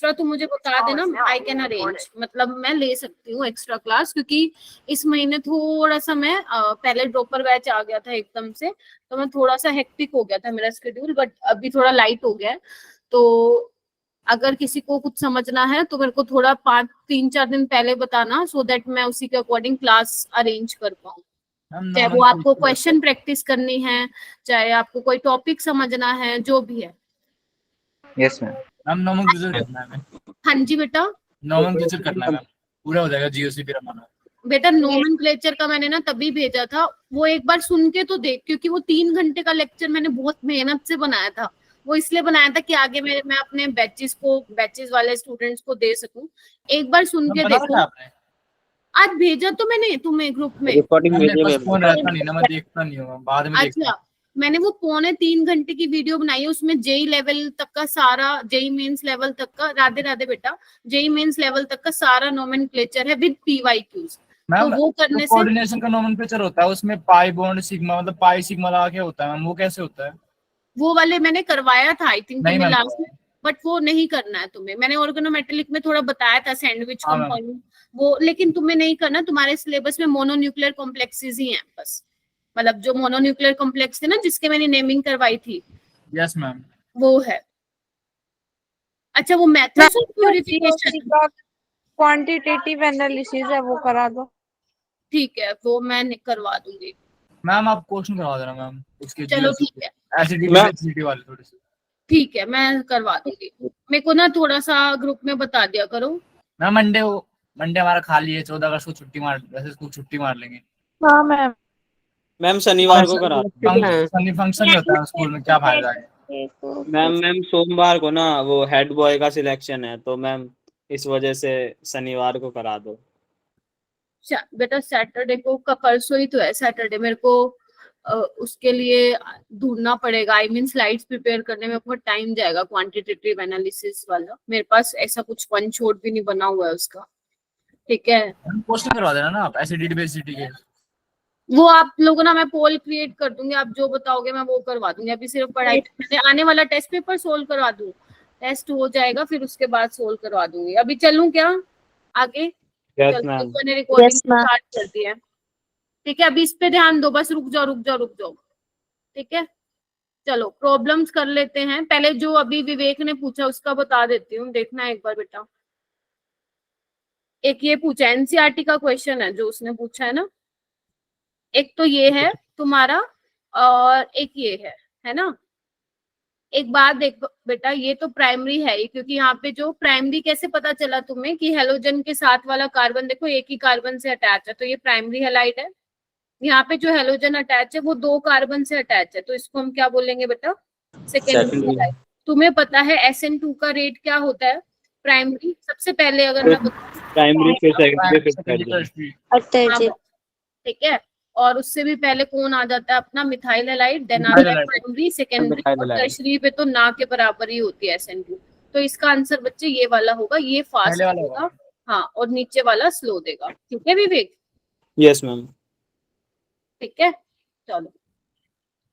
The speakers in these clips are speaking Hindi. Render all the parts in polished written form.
एक्स्ट्रा तुम मुझे बता देना, आई कैन अरेंज, मतलब मैं ले सकती हूँ एक्स्ट्रा क्लास, क्योंकि इस महीने थोड़ा सा मैं पहले ड्रॉपर बैच आ गया था एकदम से, तो मैं थोड़ा सा हेक्टिक हो गया था मेरा शेड्यूल, बट अभी थोड़ा लाइट हो गया है। तो अगर किसी को कुछ समझना है तो मेरे को थोड़ा 3-4 दिन पहले बताना, सो दैट मैं उसी के अकॉर्डिंग क्लास अरेंज कर पाऊँ। चाहे वो आपको क्वेश्चन प्रैक्टिस करनी है, चाहे आपको कोई टॉपिक समझना है, जो भी है। यस मैम, नोमेनक्लेचर करना है मैम। हाँ जी बेटा, नोमेनक्लेचर करना है मैम, पूरा हो जाएगा जीओसी फिर हमारा। बेटा नोमेनक्लेचर का मैंने ना तभी भेजा था, वो एक बार सुन के तो देख, क्योंकि वो 3 घंटे का लेक्चर मैंने बहुत मेहनत से बनाया था। वो इसलिए बनाया था कि आगे मैं अपने बैचेस वाले स्टूडेंट्स को दे सकूं। एक बार सुन के देखो। आज भेजा तो मैंने तुम्हें ग्रुप में, रिकॉर्डिंग भेजिए मैम। फोन रहता नहीं ना, मैं देखता नहीं हूँ, बाद में देखता हूँ। अच्छा, मैंने वो 3.25 घंटे की वीडियो बनाई है, उसमें जेई लेवल तक का सारा, जेई मेंस लेवल तक का, राधे राधे बेटा, जेई मेंस लेवल तक का सारा नोमेनक्लेचर है विद पीवाईक्यूज। तो वो करने से कोऑर्डिनेशन का नोमेनक्लेचर होता है, उसमें पाई बॉन्ड सिग्मा, मतलब पाई सिग्मा लगा के होता है मैम, वो कैसे होता है? वो वाले मैंने करवाया था आई थिंक नहीं तुम्हें मैम, लास्ट में, बट वो नहीं करना है तुम्हें। मैंने ऑर्गेनोमेटेलिक में थोड़ा बताया था, सैंडविच हाँ मैम। कंपाउंड, वो लेकिन तुम्हें नहीं करना। तुम्हारे सिलेबस में मोनोन्यूक्लियर कॉम्प्लेक्सेस ही हैं बस, मतलब जो मोनोन्यूक्लियर कॉम्प्लेक्स थे ना, जिसके मैंने नेमिंग करवाई थी। Yes ma'am. वो है। अच्छा, वो methods of purification, quantitative analysis है, वो करा दो। ठीक है, वो मैं करवा दूंगी मैम। आप क्वेश्चन करवा देना मैम उसके, चलो ठीक है, एसिडिटी वाले थोड़े से। ठीक है, मैं करवा दूंगी। मेरे को ना थोड़ा सा ग्रुप में बता दिया करो। मैम मंडे हमारा खाली है, 14 अगस्त को छुट्टी मार, वैसे स्कूल छुट्टी मार लेंगे। हाँ मैम। मैम शनिवार को करा फंक्शन नहीं होता है स्कूल में, क्या फायदा है? मैम सोमवार को ना वो हेड बॉय का सिलेक्शन है, तो मैम इस वजह से शनिवार को करा दो। बेटा सैटरडे को का परसों ही तो है सैटरडे, मेरे को उसके लिए ढूंढना पड़ेगा। आई मीन स्लाइड्स प्रिपेयर करने में बहुत टाइम जाएगा, क्वांटिटेटिव एनालिसिस वाला। मेरे पास ऐसा कुछ वन शॉट भी नहीं बना हुआ है उसका, ठीक है। क्वेश्चन करवा देना ना आप, एसिडिटी बेसिडिटी के। वो आप लोगों ना, मैं पोल क्रिएट कर दूंगी, आप जो बताओगे मैं वो करवा दूंगी। अभी सिर्फ पढ़ाई, आने वाला टेस्ट पेपर सोल्व करवा दूं, टेस्ट हो जाएगा फिर उसके बाद सोल्व करवा दूंगी। अभी चलूं क्या आगे? यस चलो, मैम। मैंने रिकॉर्डिंग स्टार्ट कर दी है, ठीक है। अभी इस पे ध्यान दो, बस रुक जाओ, ठीक है। चलो प्रॉब्लम्स कर लेते हैं पहले। जो अभी विवेक ने पूछा उसका बता देती हूँ, देखना एक बार बेटा। एक ये पूछा, एनसीईआरटी का क्वेश्चन है जो उसने पूछा है ना, एक तो ये है तुम्हारा, और एक ये है ना। एक बात देख बेटा, ये तो प्राइमरी है ही, क्योंकि यहाँ पे जो प्राइमरी कैसे पता चला तुम्हें कि हेलोजन के साथ वाला कार्बन देखो एक ही कार्बन से अटैच है, तो ये प्राइमरी हैलाइड है। यहाँ पे जो हेलोजन अटैच है वो 2 कार्बन से अटैच है, तो इसको हम क्या बोलेंगे बेटा? Secondary halide. तुम्हें पता है SN2 का रेट क्या होता है प्राइमरी? सबसे पहले अगर मैं प्राइमरी फिर सेकेंडरी, ठीक है। और उससे भी पहले कौन आ जाता है अपना? मिथाइल हैलाइड, देन आता है प्राइमरी, सेकेंडरी, और टर्शरी पे तो ना के बराबर ही होती है SN2। तो इसका आंसर बच्चे ये वाला होगा, ये फास्ट होगा, हाँ, और नीचे वाला स्लो देगा, ठीक है विवेक? Yes ma'am. ठीक है, चलो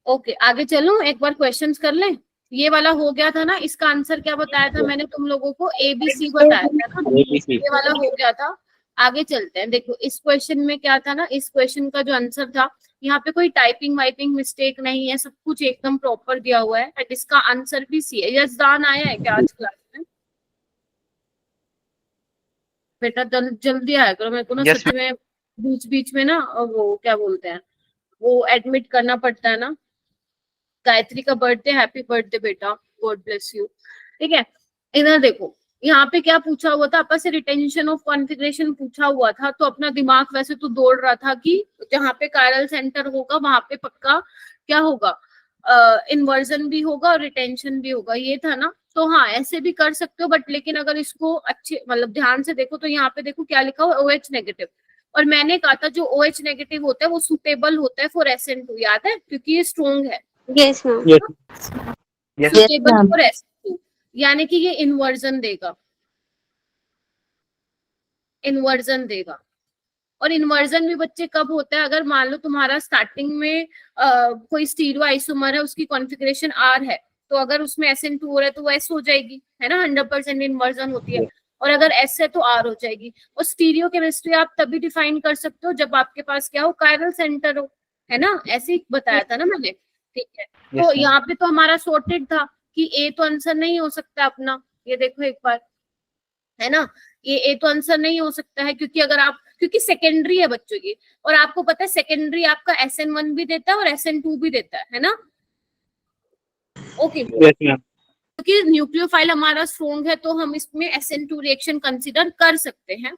ओके, आगे चलूं, एक बार क्वेश्चंस कर लें। ये वाला हो गया था ना, इसका आंसर क्या बताया था मैंने तुम लोगों को? ABC बताया था ना, ये वाला हो गया था। आगे चलते हैं, देखो इस क्वेश्चन में क्या था ना, इस क्वेश्चन का जो आंसर था, यहाँ पे कोई टाइपिंग वाइपिंग मिस्टेक नहीं है, सब कुछ एकदम प्रॉपर दिया हुआ है, एंड इसका आंसर भी सी है। यजदान आया है क्या आज क्लास में? बेटा जल्दी आया करो, मेरे को ना सच में बीच बीच में ना वो क्या बोलते हैं, वो एडमिट करना पड़ता है ना। गायत्री का बर्थडे, हैप्पी बर्थडे बेटा, गॉड ब्लेस यू, ठीक है। इधर देखो, यहाँ पे क्या पूछा हुआ था? आपस से रिटेंशन ऑफ कॉन्फ़िगरेशन पूछा हुआ था, तो अपना दिमाग वैसे तो दौड़ रहा था कि जहाँ पे कायरल सेंटर होगा वहां पे पक्का क्या होगा, इन्वर्जन भी होगा और रिटेंशन भी होगा, ये था ना। तो हाँ, ऐसे भी कर सकते हो, बट लेकिन अगर इसको अच्छे मतलब ध्यान से देखो तो यहाँ पे देखो क्या लिखा हुआ, OH नेगेटिव। और मैंने कहा था जो OH नेगेटिव होता है वो सुटेबल होता है फॉर SN2, याद है, क्योंकि ये स्ट्रॉन्ग है। Yes ma'am. Suitable for SN2, यानी कि ये इन्वर्जन देगा, इन्वर्जन देगा। और इन्वर्जन भी बच्चे कब होता है? अगर मान लो तुम्हारा स्टार्टिंग में कोई स्टीरियो आइसोमर है, उसकी कॉन्फ़िगरेशन R है, तो अगर उसमें SN2 हो रहा है तो वो S हो जाएगी, है ना, 100% इन्वर्जन होती है। और अगर S है तो R हो जाएगी। और स्टीरियो केमिस्ट्री आप तभी डिफाइन कर सकते हो जब आपके पास क्या हो, कायरल सेंटर हो, है ना, ऐसे ही बताया था ना मैंने, ठीक है। तो यहाँ पे तो हमारा सॉर्टेड था कि A तो आंसर नहीं हो सकता अपना, ये देखो एक बार, है ना, ये A तो आंसर नहीं हो सकता है, क्योंकि अगर आप, क्योंकि सेकेंडरी है बच्चों की, और आपको पता है सेकेंडरी आपका SN1 भी देता है और SN2 भी देता है ना, ओके। क्योंकि न्यूक्लियोफाइल हमारा स्ट्रॉन्ग है तो हम इसमें SN2 रिएक्शन कंसीडर कर सकते हैं।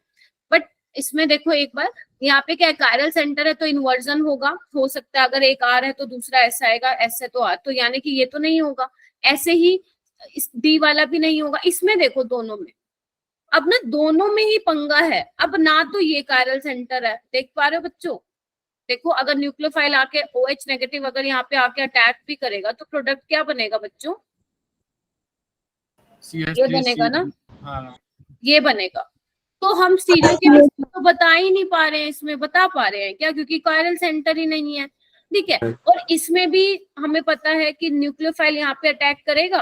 बट इसमें देखो एक बार, यहाँ पे क्या है, कायरल सेंटर है तो इन्वर्जन होगा, हो सकता है अगर एक R है तो दूसरा S आएगा, S है तो R, तो यानी कि ये तो नहीं होगा। ऐसे ही इस D वाला भी नहीं होगा। इसमें देखो दोनों में, अब ना दोनों में ही पंगा है। अब ना तो ये कायरल सेंटर है, देख पा रहे हो बच्चों, देखो अगर न्यूक्लियोफाइल आके OH नेगेटिव अगर यहाँ पे आके अटैक भी करेगा तो प्रोडक्ट क्या बनेगा बच्चों, ये बनेगा ना, हाँ। ये बनेगा। तो हम स्टीरियो केमिस्ट्री तो बता ही नहीं पा रहे हैं, इसमें बता पा रहे हैं क्या, क्योंकि कायरल सेंटर ही नहीं है, ठीक है। और इसमें भी हमें पता है कि न्यूक्लियोफाइल यहाँ पे अटैक करेगा,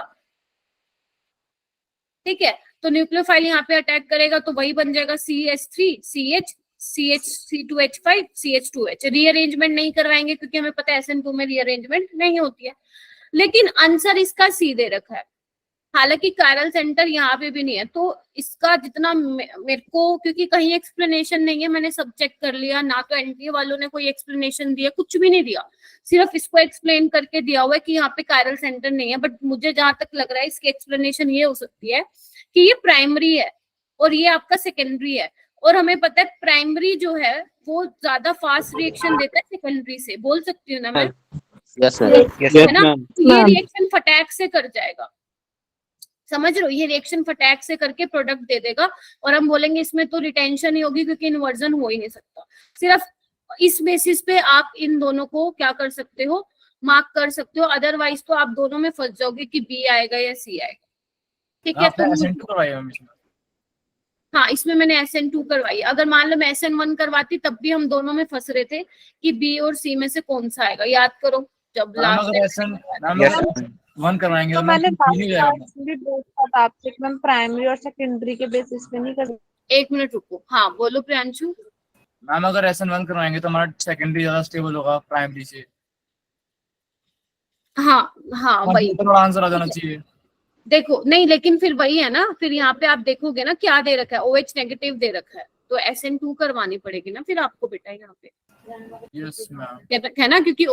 ठीक है। तो न्यूक्लियोफाइल यहाँ पे अटैक करेगा तो वही बन जाएगा CH3 CH CH2H5 CH2H। Rearrangement नहीं करवाएंगे क्योंकि हमें पता है SN2 में रीअरेंजमेंट नहीं होती है। लेकिन आंसर इसका C दे रखा है, हालांकि कायरल सेंटर यहाँ पे भी नहीं है। तो इसका जितना मेरे को, क्योंकि कहीं एक्सप्लेनेशन नहीं है, मैंने सब चेक कर लिया, ना तो NTA वालों ने कोई एक्सप्लेनेशन दिया, कुछ भी नहीं दिया, सिर्फ इसको एक्सप्लेन करके दिया हुआ है कि यहाँ पे कायरल सेंटर नहीं है। बट मुझे जहां तक लग रहा है इसकी एक्सप्लेनेशन ये हो सकती है कि ये प्राइमरी है और ये आपका सेकेंडरी है, और हमें पता है प्राइमरी जो है वो ज्यादा फास्ट रिएक्शन देता है सेकेंडरी से, बोल सकती हूँ ना मैं, है ना। ये रिएक्शन फटाक से कर जाएगा, समझ रहे हो, ये रिएक्शन फटाक से करके प्रोडक्ट दे देगा, और हम बोलेंगे इसमें तो रिटेंशन ही होगी क्योंकि इन्वर्जन हो ही नहीं सकता। सिर्फ इस बेसिस पे आप इन दोनों को क्या कर सकते हो, मार्क कर सकते हो, अदरवाइज तो आप दोनों में फंस जाओगे कि B आएगा या C आएगा, ठीक है। तो हाँ, इसमें मैंने SN2 करवाई। अगर मान लो मैं SN1 करवाती तब भी हम दोनों में फंस रहे थे कि B और C में से कौन सा आएगा, याद करो जब लास्ट वन करवाएंगे तो तो मैंने नहीं पूछा था आपसे कि मैम प्राइमरी और सेकेंडरी के बेसिस पे नहीं कर। एक मिनट रुको, हाँ बोलो प्रियांशु। मैम अगर SN1 करवाएंगे तो हमारा सेकेंडरी ज्यादा स्टेबल होगा प्राइमरी से। हाँ हाँ वही थोड़ा आंसर आ जाना चाहिए। देखो नहीं, लेकिन फिर वही है ना, फिर यहाँ पे आप देखोगे ना क्या दे रखा है, OH नेगेटिव दे रखा है, तो SN2 करवानी पड़ेगी ना फिर आपको बेटा यहाँ पे, यस मैम, है ना, क्योंकि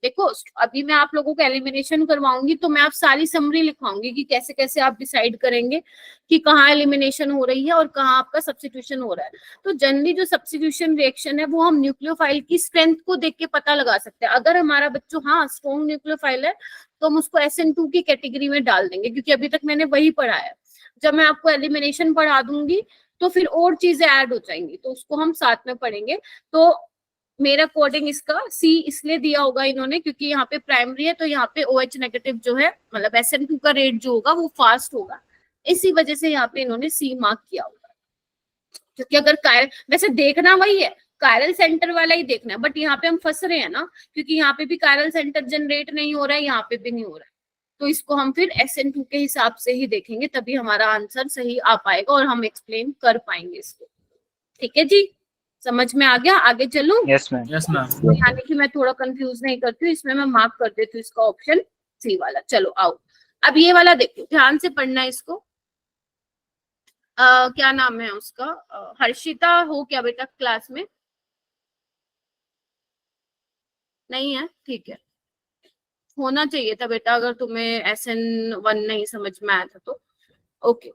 देखो अभी मैं आप लोगों को एलिमिनेशन करवाऊंगी तो मैं आप सारी समरी लिखवाऊंगी कि कैसे कैसे आप डिसाइड करेंगे कि कहाँ एलिमिनेशन हो रही है और कहाँ आपका सब्स्टिट्यूशन हो रहा है। तो जनरली जो सब्स्टिट्यूशन रिएक्शन है वो हम न्यूक्लियोफाइल की स्ट्रेंथ को देख के पता लगा सकते हैं। अगर हमारा बच्चों हाँ स्ट्रॉन्ग न्यूक्लियोफाइल है तो हम उसको SN2 की कैटेगरी में डाल देंगे, क्योंकि अभी तक मैंने वही पढ़ा है। जब मैं आपको एलिमिनेशन पढ़ा दूंगी तो फिर और चीजें ऐड हो जाएंगी, तो उसको हम साथ में पढ़ेंगे। तो मेरे अकॉर्डिंग इसका C इसलिए दिया होगा इन्होंने क्योंकि यहाँ पे प्राइमरी है, तो यहाँ पे OH नेगेटिव जो है मतलब SN2 का रेट जो होगा वो फास्ट होगा, इसी वजह से यहाँ पे इन्होंने C मार्क किया होगा। क्योंकि अगर कायरल, वैसे देखना वही है, कायरल सेंटर वाला ही देखना है, बट यहाँ पे हम फंस रहे हैं ना, क्योंकि यहाँ पे भी कायरल सेंटर जनरेट नहीं हो रहा है, यहाँ पे भी नहीं हो रहा है, तो इसको हम फिर SN2 के हिसाब से ही देखेंगे, तभी हमारा आंसर सही आ पाएगा और हम एक्सप्लेन कर पाएंगे इसको। ठीक है जी, समझ में आ गया? आगे चलूं? Yes ma'am, yes ma'am. यानी कि मैं थोड़ा कंफ्यूज नहीं करती हूँ, इसमें मैं मार्क कर देती हूँ इसका ऑप्शन C वाला। चलो आओ अब ये वाला देखो, ध्यान से पढ़ना है इसको। क्या नाम है उसका, हर्षिता हो क्या बेटा क्लास में? नहीं है, ठीक है, होना चाहिए था बेटा अगर तुम्हें SN1 नहीं समझ में आया था तो। ओके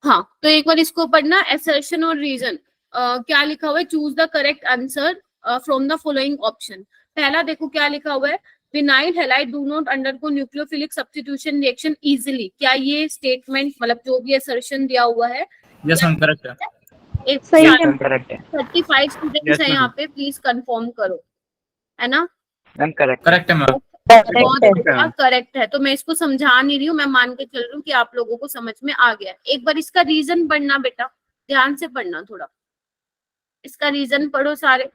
हाँ, तो एक बार इसको पढ़ना, असर्शन और रीजन। क्या लिखा हुआ है, choose the correct answer from the following option. पहला देखो क्या लिखा हुआ है, vinyl halide do not undergo nucleophilic substitution reaction easily. क्या ये स्टेटमेंट मतलब जो भी असर्शन दिया हुआ है, यस मैम करेक्ट है, एक सही है, करेक्ट है, 35 स्टूडेंट्स हैं यहाँ पे, प्लीज कंफर्म करो, है ना? मैम करेक्ट है मैम, करेक्ट है। तो मैं इसको समझा नहीं रही हूँ, मैं मान के चल रही हूँ कि आप लोगों को समझ में आ गया। एक बार इसका रीजन पढ़ना बेटा, ध्यान से पढ़ना, थोड़ा इसका रीजन पढ़ो सारे।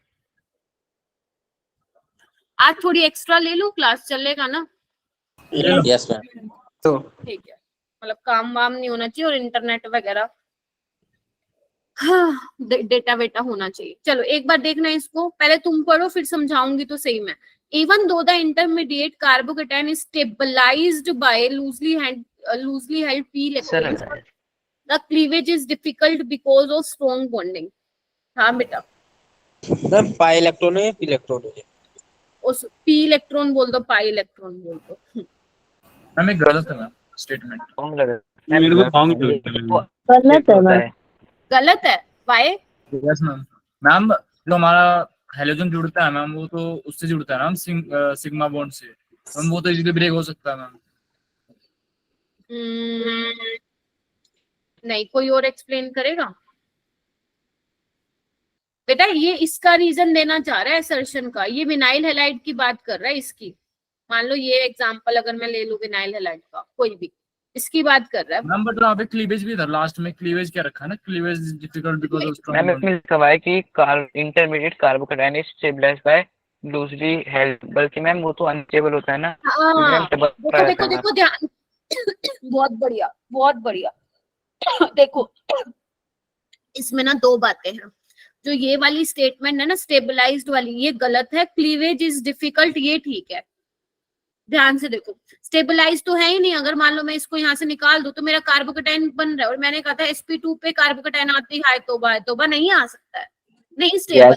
आज थोड़ी एक्स्ट्रा ले लूं, क्लास चलेगा ना? Yes ma'am. तो ठीक है, मतलब काम वाम नहीं होना चाहिए और इंटरनेट वगैरह, हाँ, डेटा वेटा होना चाहिए। चलो एक बार देखना इसको, पहले तुम पढ़ो फिर समझाऊंगी तो सही मैं। Even though the intermediate carbocation is stabilised by loosely held P electrons, the cleavage is difficult because of strong bonding. हाँ बेटा, सर पाई इलेक्ट्रॉन है, पी इलेक्ट्रॉन है? उस पी इलेक्ट्रॉन बोल दो, पाई इलेक्ट्रॉन बोल दो। मैम ये गलत है मैम स्टेटमेंट। मेरे को रॉन्ग लगता है। गलत है मैम। गलत है, वाई? Yes ma'am. मैम जो हमारा हेलोजन जुड़ता है मैम, वो तो उससे जुड़ता है मैम, सिग्मा बॉन्ड से मैम, वो तो इजीली ब्रेक हो सकता है मैम। नहीं, कोई और एक्सप्लेन करेगा बेटा? ये इसका रीजन देना चाह रहा है असर्शन का, ये विनाइल हैलाइड की बात कर रहा है इसकी। मान लो ये एग्जांपल अगर मैं ले लूं विनाइल हैलाइड का, कोई भी, इसकी बात कर रहा है। मैम बट वहाँ पे क्लीवेज भी था लास्ट में, क्लीवेज क्या रखा है ना, cleavage difficult because of strong ma'am इसमें लिखा हुआ है कि intermediate carbocation is stabilised by loosely held, बल्कि मैम वो तो अनस्टेबल होता है ना। हाँ, देखो देखो देखो ध्यान, बहुत बढ़िया बहुत बढ़िया। देखो इसमें ना दो बातें हैं, जो ये वाली स्टेटमेंट है ना स्टेबलाइज्ड वाली, ये गलत है। क्लीवेज इज डिफिकल्ट, ये ठीक है। ध्यान से देखो, स्टेबलाइज तो है ही नहीं। अगर मान लो मैं इसको यहाँ से निकाल दूं तो मेरा कार्बोकेटाइन बन रहा है, और मैंने कहा था sp2 पे कार्बोकेटाइन आते ही हाय तौबा नहीं आ सकता है, नहीं स्टेबल।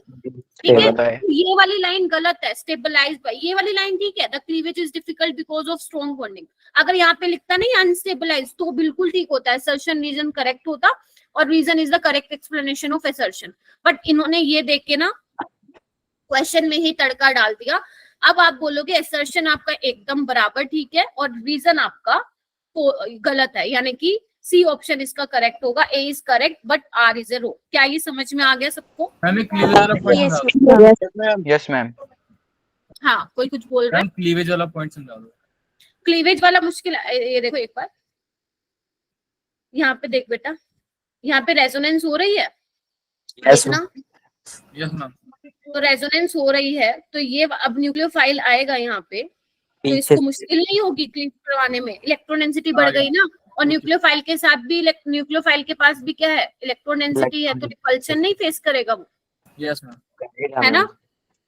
ठीक है, ये वाली लाइन गलत है, स्टेबलाइज बाय। ये वाली लाइन ठीक है, the cleavage is difficult because of strong bonding. अगर यहाँ पे लिखता नहीं अनस्टेबलाइज तो बिल्कुल ठीक होता है, असर्शन रीजन करेक्ट होता, और reason is the correct explanation of assertion. But इन्होंने ये देख के ना क्वेश्चन में ही तड़का डाल दिया। अब आप बोलोगे असर्शन आपका एकदम बराबर ठीक है और रीजन आपका गलत है, यानी कि सी ऑप्शन इसका करेक्ट होगा, A is correct but R is a रो। क्या ये समझ में आ गया सबको? मैम ये क्लीवेज वाला पॉइंट यस मैम। हाँ, कोई कुछ बोल रहा है? मैम क्लीवेज वाला पॉइंट समझा दो। क्लीवेज वाला मुश्किल है, ये देखो एक बार यहाँ पे देख बेटा, यहाँ पे रेजोनेंस हो रही है, देखना। Yes ma'am. तो रेजोनेंस हो रही है, तो ये अब न्यूक्लियोफाइल आएगा यहाँ पे, तो इसको मुश्किल नहीं होगी क्लीव करवाने में। इलेक्ट्रॉन डेंसिटी बढ़ गई ना, और न्यूक्लियोफाइल के साथ भी, न्यूक्लियोफाइल के पास भी क्या है, इलेक्ट्रॉन डेंसिटी है, तो रिपल्शन नहीं फेस करेगा वो। Yes ma'am. है ना?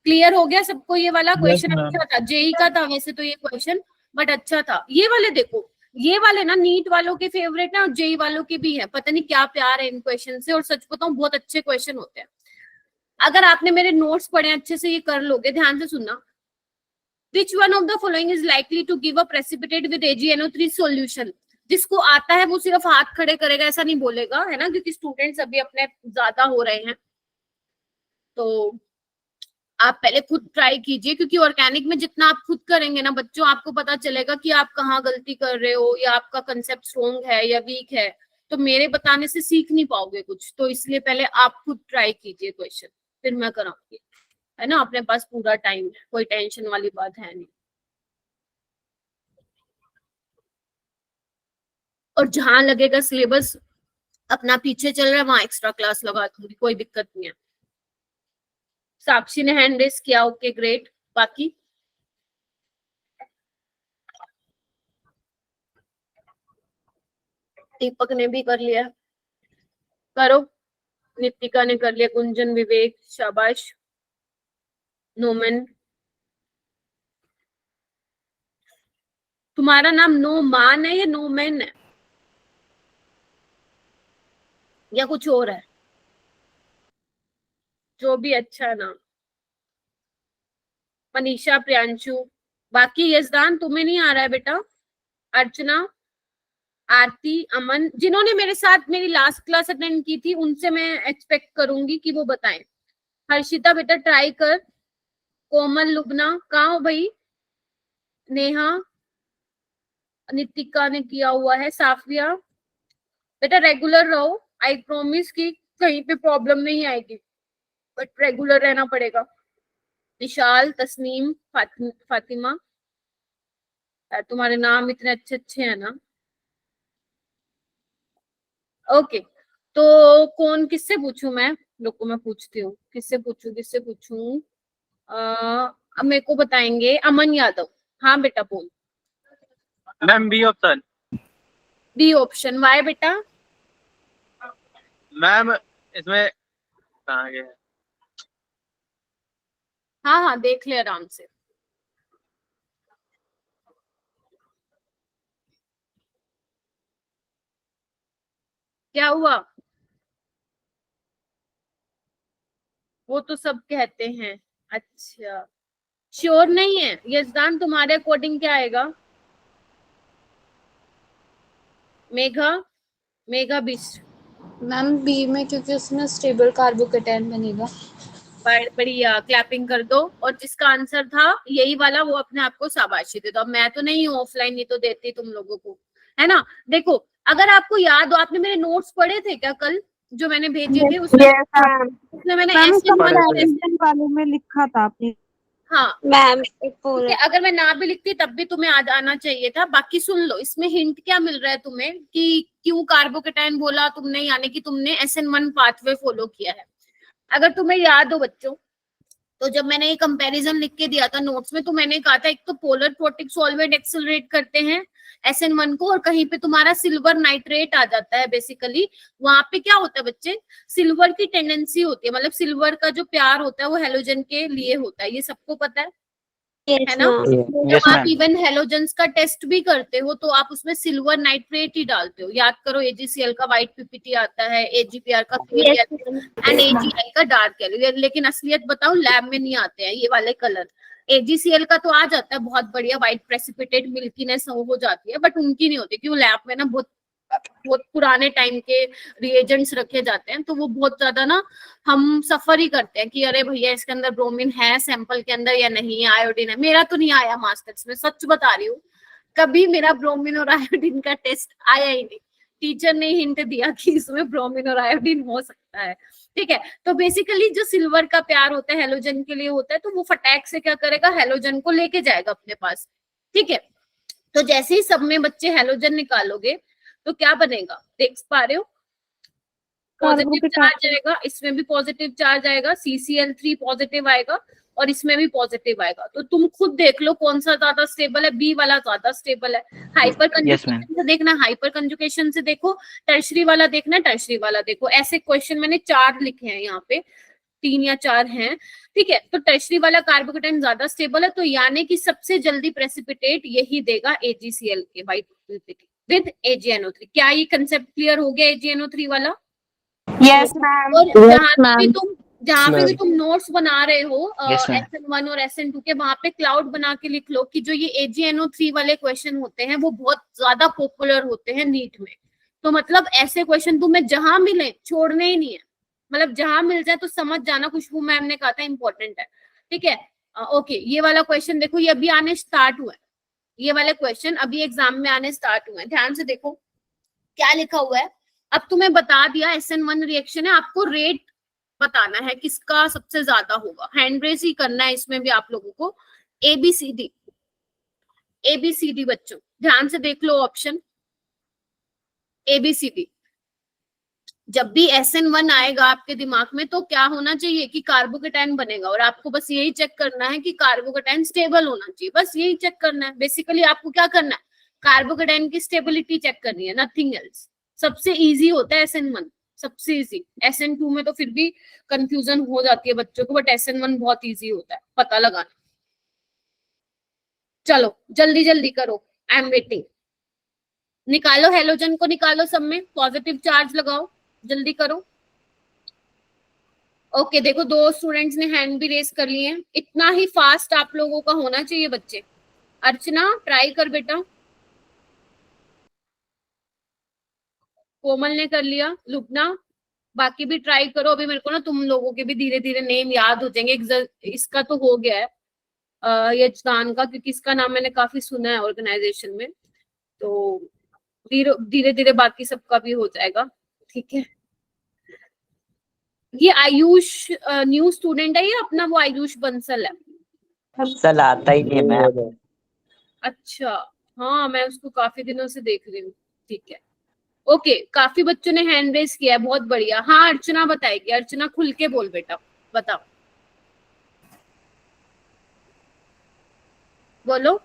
क्लियर हो गया सबको? ये वाला क्वेश्चन ma'am. अच्छा था, जेई का था वैसे तो ये क्वेश्चन, बट अच्छा था। ये वाले देखो, ये वाले ना नीट वालों के फेवरेट है और जेई वालों के भी है। पता नहीं क्या प्यार है इन क्वेश्चन से, और सच बताऊं बहुत अच्छे क्वेश्चन होते हैं। अगर आपने मेरे नोट्स पढ़े अच्छे से, ये कर लोगे, ध्यान से सुनना। Which one of the following is likely to give a precipitate with AgNO3 solution? जिसको आता है वो सिर्फ हाथ खड़े करेगा, ऐसा नहीं बोलेगा, है ना, क्योंकि स्टूडेंट्स अभी अपने ज्यादा हो रहे हैं। तो आप पहले खुद ट्राई कीजिए, क्योंकि ऑर्गेनिक में जितना आप खुद करेंगे ना बच्चों, आपको पता चलेगा कि आप कहाँ गलती कर रहे हो, या आपका कंसेप्ट स्ट्रॉन्ग है या वीक है। तो मेरे बताने से सीख नहीं पाओगे कुछ, तो इसलिए पहले आप खुद ट्राई कीजिए क्वेश्चन, फिर मैं कराऊंगी, है ना। अपने पास पूरा टाइम है, कोई टेंशन वाली बात है नहीं। और जहां लगेगा सिलेबस अपना पीछे चल रहा है, वहां एक्स्ट्रा क्लास लगा दूंगी, कोई दिक्कत नहीं है। साक्षी ने हैंड रेस किया, ओके ग्रेट। बाकी दीपक ने भी कर लिया, करो। नितिका ने कर लिया, गुंजन, विवेक, शाबाश। नोमन, तुम्हारा नाम नोमान है या नोमैन है या कुछ और है? जो भी अच्छा है नाम। मनीषा, प्रियांशु। बाकी यजदान तुम्हें नहीं आ रहा है बेटा? अर्चना, आरती, अमन, जिन्होंने मेरे साथ मेरी लास्ट क्लास अटेंड की थी, उनसे मैं एक्सपेक्ट करूंगी कि वो बताएं। हर्षिता बेटा ट्राई कर। कोमल, लुबना, कहाँ हो भाई? नेहा, नितिका ने किया हुआ है। साफिया बेटा रेगुलर रहो, आई प्रॉमिस कि कहीं पे प्रॉब्लम नहीं आएगी, बट रेगुलर रहना पड़ेगा। विशाल, तस्नीम, फातिमा, तुम्हारे नाम इतने अच्छे अच्छे हैं ना। ओके, तो कौन, किससे पूछूं मैं? रुको मैं पूछती हूँ, किससे पूछूं? अब मेरे को बताएंगे। अमन यादव, हाँ बेटा बोल। Ma'am B option. B option, why बेटा? मैम इसमें कहाँ गया? हाँ हाँ, देख ले आराम से। क्या हुआ? वो तो सब कहते हैं। अच्छा, श्योर नहीं है यजदान, तुम्हारे अकॉर्डिंग क्या आएगा? मेघा, मेघा बिस्ट। मैम बी में, क्योंकि उसमें स्टेबल कार्बोकेटाइन बनेगा। बढ़िया, क्लैपिंग कर दो। और जिसका आंसर था यही वाला वो अपने आप को शाबाशी दे दो। अब मैं तो नहीं हूँ ऑफलाइन, नहीं तो देती तुम लोगों को, है ना। देखो, अगर आपको याद हो, आपने मेरे नोट्स पढ़े थे क्या कल जो मैंने भेजे थे? उसमें मैंने मैम ऐसे कंपैरिजन वाले में लिखा था आपने। हाँ मैम एक ठीक है, अगर मैं ना भी लिखती तब भी तुम्हें आना चाहिए था। बाकी सुन लो, इसमें हिंट क्या मिल रहा है तुम्हें कि क्यों कार्बोकेटाइन बोला तुमने, यानी कि तुमने SN1 पाथवे फॉलो किया है। अगर तुम्हें याद हो बच्चों, तो जब मैंने ये कंपैरिजन लिख के दिया था नोट्स में, तो मैंने कहा था एक तो पोलर प्रोटिक सॉल्वेंट एक्सेलरेट करते हैं SN1 को, और कहीं पे तुम्हारा सिल्वर नाइट्रेट आ जाता है। बेसिकली वहां पे क्या होता है बच्चे, सिल्वर की टेंडेंसी होती है, मतलब सिल्वर का जो प्यार होता है वो हेलोजन के लिए होता है, ये सबको पता है ना। जब यस आप मैम। इवन हेलोजेंस का टेस्ट भी करते हो तो आप उसमें सिल्वर नाइट्रेट ही डालते हो। याद करो, AgCl का व्हाइट PPT आता है, AgPr का फेयर एंड AgI का डार्क येलो। लेकिन असलियत बताऊं, लैब में नहीं आते हैं ये वाले कलर। AgCl का तो आ जाता है बहुत बढ़िया, व्हाइट प्रेसिपिटेट मिल्कीनेस हो जाती है, बट उनकी नहीं होती, क्योंकि लैब में ना बहुत बहुत पुराने टाइम के रिएजेंट्स रखे जाते हैं, तो वो बहुत ज्यादा ना हम सफर ही करते हैं कि अरे भैया इसके अंदर ब्रोमीन है सैंपल के अंदर या नहीं, आयोडीन है। मेरा तो नहीं आया मास्टर्स में, सच बता रही हूँ, कभी मेरा ब्रोमीन और आयोडीन का टेस्ट आया ही नहीं। टीचर ने हिंट दिया कि इसमें ब्रोमीन और आयोडीन हो सकता है, ठीक है। तो बेसिकली जो सिल्वर का प्यार होता है हेलोजन के लिए होता है, तो वो फटाक से क्या करेगा, हेलोजन को लेके जाएगा अपने पास, ठीक है। तो जैसे ही सब में बच्चे हेलोजन निकालोगे तो क्या बनेगा, देख पा रहे हो? पॉजिटिव चार्ज आएगा, इसमें भी पॉजिटिव चार्ज आएगा, CCl3 पॉजिटिव आएगा और इसमें भी पॉजिटिव आएगा। तो तुम खुद देख लो कौन सा ज्यादा स्टेबल है, बी वाला ज्यादा स्टेबल है। हाइपर कंजुगेशन से देखना, हाइपर कंजुगेशन से देखो, टर्शरी वाला देखना, टर्शरी वाला देखो। ऐसे क्वेश्चन मैंने 4 लिखे हैं यहाँ पे, 3 या 4 हैं, ठीक है। तो टर्शरी वाला कार्बोकेटाइन ज्यादा स्टेबल है, तो यानी कि सबसे जल्दी प्रेसिपिटेट यही देगा AgCl के व्हाइट PPT विद AgNO3। क्या ये कंसेप्ट क्लियर हो गया AgNO3 वाला? Yes ma'am. और जहाँ पे भी तुम नोट्स बना रहे हो Yes, ma'am. SN1 और SN2 के, वहां पे क्लाउड बना के लिख लो कि जो ये AgNO3 वाले क्वेश्चन होते हैं वो बहुत ज्यादा पॉपुलर होते हैं नीट में। तो मतलब ऐसे क्वेश्चन तुम्हें जहां मिले छोड़ने ही नहीं है, मतलब जहां मिल जाए तो समझ जाना, खुशबू मैम ने कहा था इंपॉर्टेंट है, ठीक है। ओके, ये वाला क्वेश्चन देखो, ये अभी आने स्टार्ट हुआ है, ये वाले क्वेश्चन अभी एग्जाम में आने स्टार्ट हुए हैं। ध्यान से देखो क्या लिखा हुआ है। अब तुम्हें बता दिया SN1 रिएक्शन है, आपको रेट बताना है किसका सबसे ज्यादा होगा। हैंड रेस ही करना है इसमें भी आप लोगों को। ABCD, ABCD बच्चों ध्यान से देख लो ऑप्शन ABCD। जब भी SN1 आएगा आपके दिमाग में तो क्या होना चाहिए कि कार्बोकेटाइन बनेगा, और आपको बस यही चेक करना है कि कार्बोकेटाइन स्टेबल होना चाहिए, बस यही चेक करना है। बेसिकली आपको क्या करना है, कार्बोकेटाइन की स्टेबिलिटी चेक करनी है, नथिंग एल्स। सबसे इजी होता है SN1, सबसे इजी। SN2 में तो फिर भी कंफ्यूजन हो जाती है बच्चों को, बट SN1 बहुत इजी होता है पता लगाना। चलो जल्दी जल्दी करो, आई एम वेटिंग। निकालो हेलोजन को, निकालो, सब में पॉजिटिव चार्ज लगाओ, जल्दी करो। ओके देखो 2 स्टूडेंट्स ने हैंड भी रेस कर लिए हैं। इतना ही फास्ट आप लोगों का होना चाहिए बच्चे। अर्चना ट्राई कर बेटा। कोमल ने कर लिया, लुबना, बाकी भी ट्राई करो। अभी मेरे को ना तुम लोगों के भी धीरे धीरे नेम याद हो जाएंगे। इसका तो हो गया है यजदान का, क्योंकि इसका नाम मैंने काफी सुना है ऑर्गेनाइजेशन में, तो धीरे धीरे बाकी सबका भी हो जाएगा, ठीक है। ये आयुष न्यू स्टूडेंट है या अपना वो आयुष बंसल है? सल आता ही नहीं है मैम। अच्छा, हाँ मैं उसको काफी दिनों से देख रही हूँ, ठीक है। ओके, काफी बच्चों ने हैंड रेस किया है, बहुत बढ़िया। हाँ अर्चना बताएगी, अर्चना खुल के बोल बेटा, बताओ बोलो।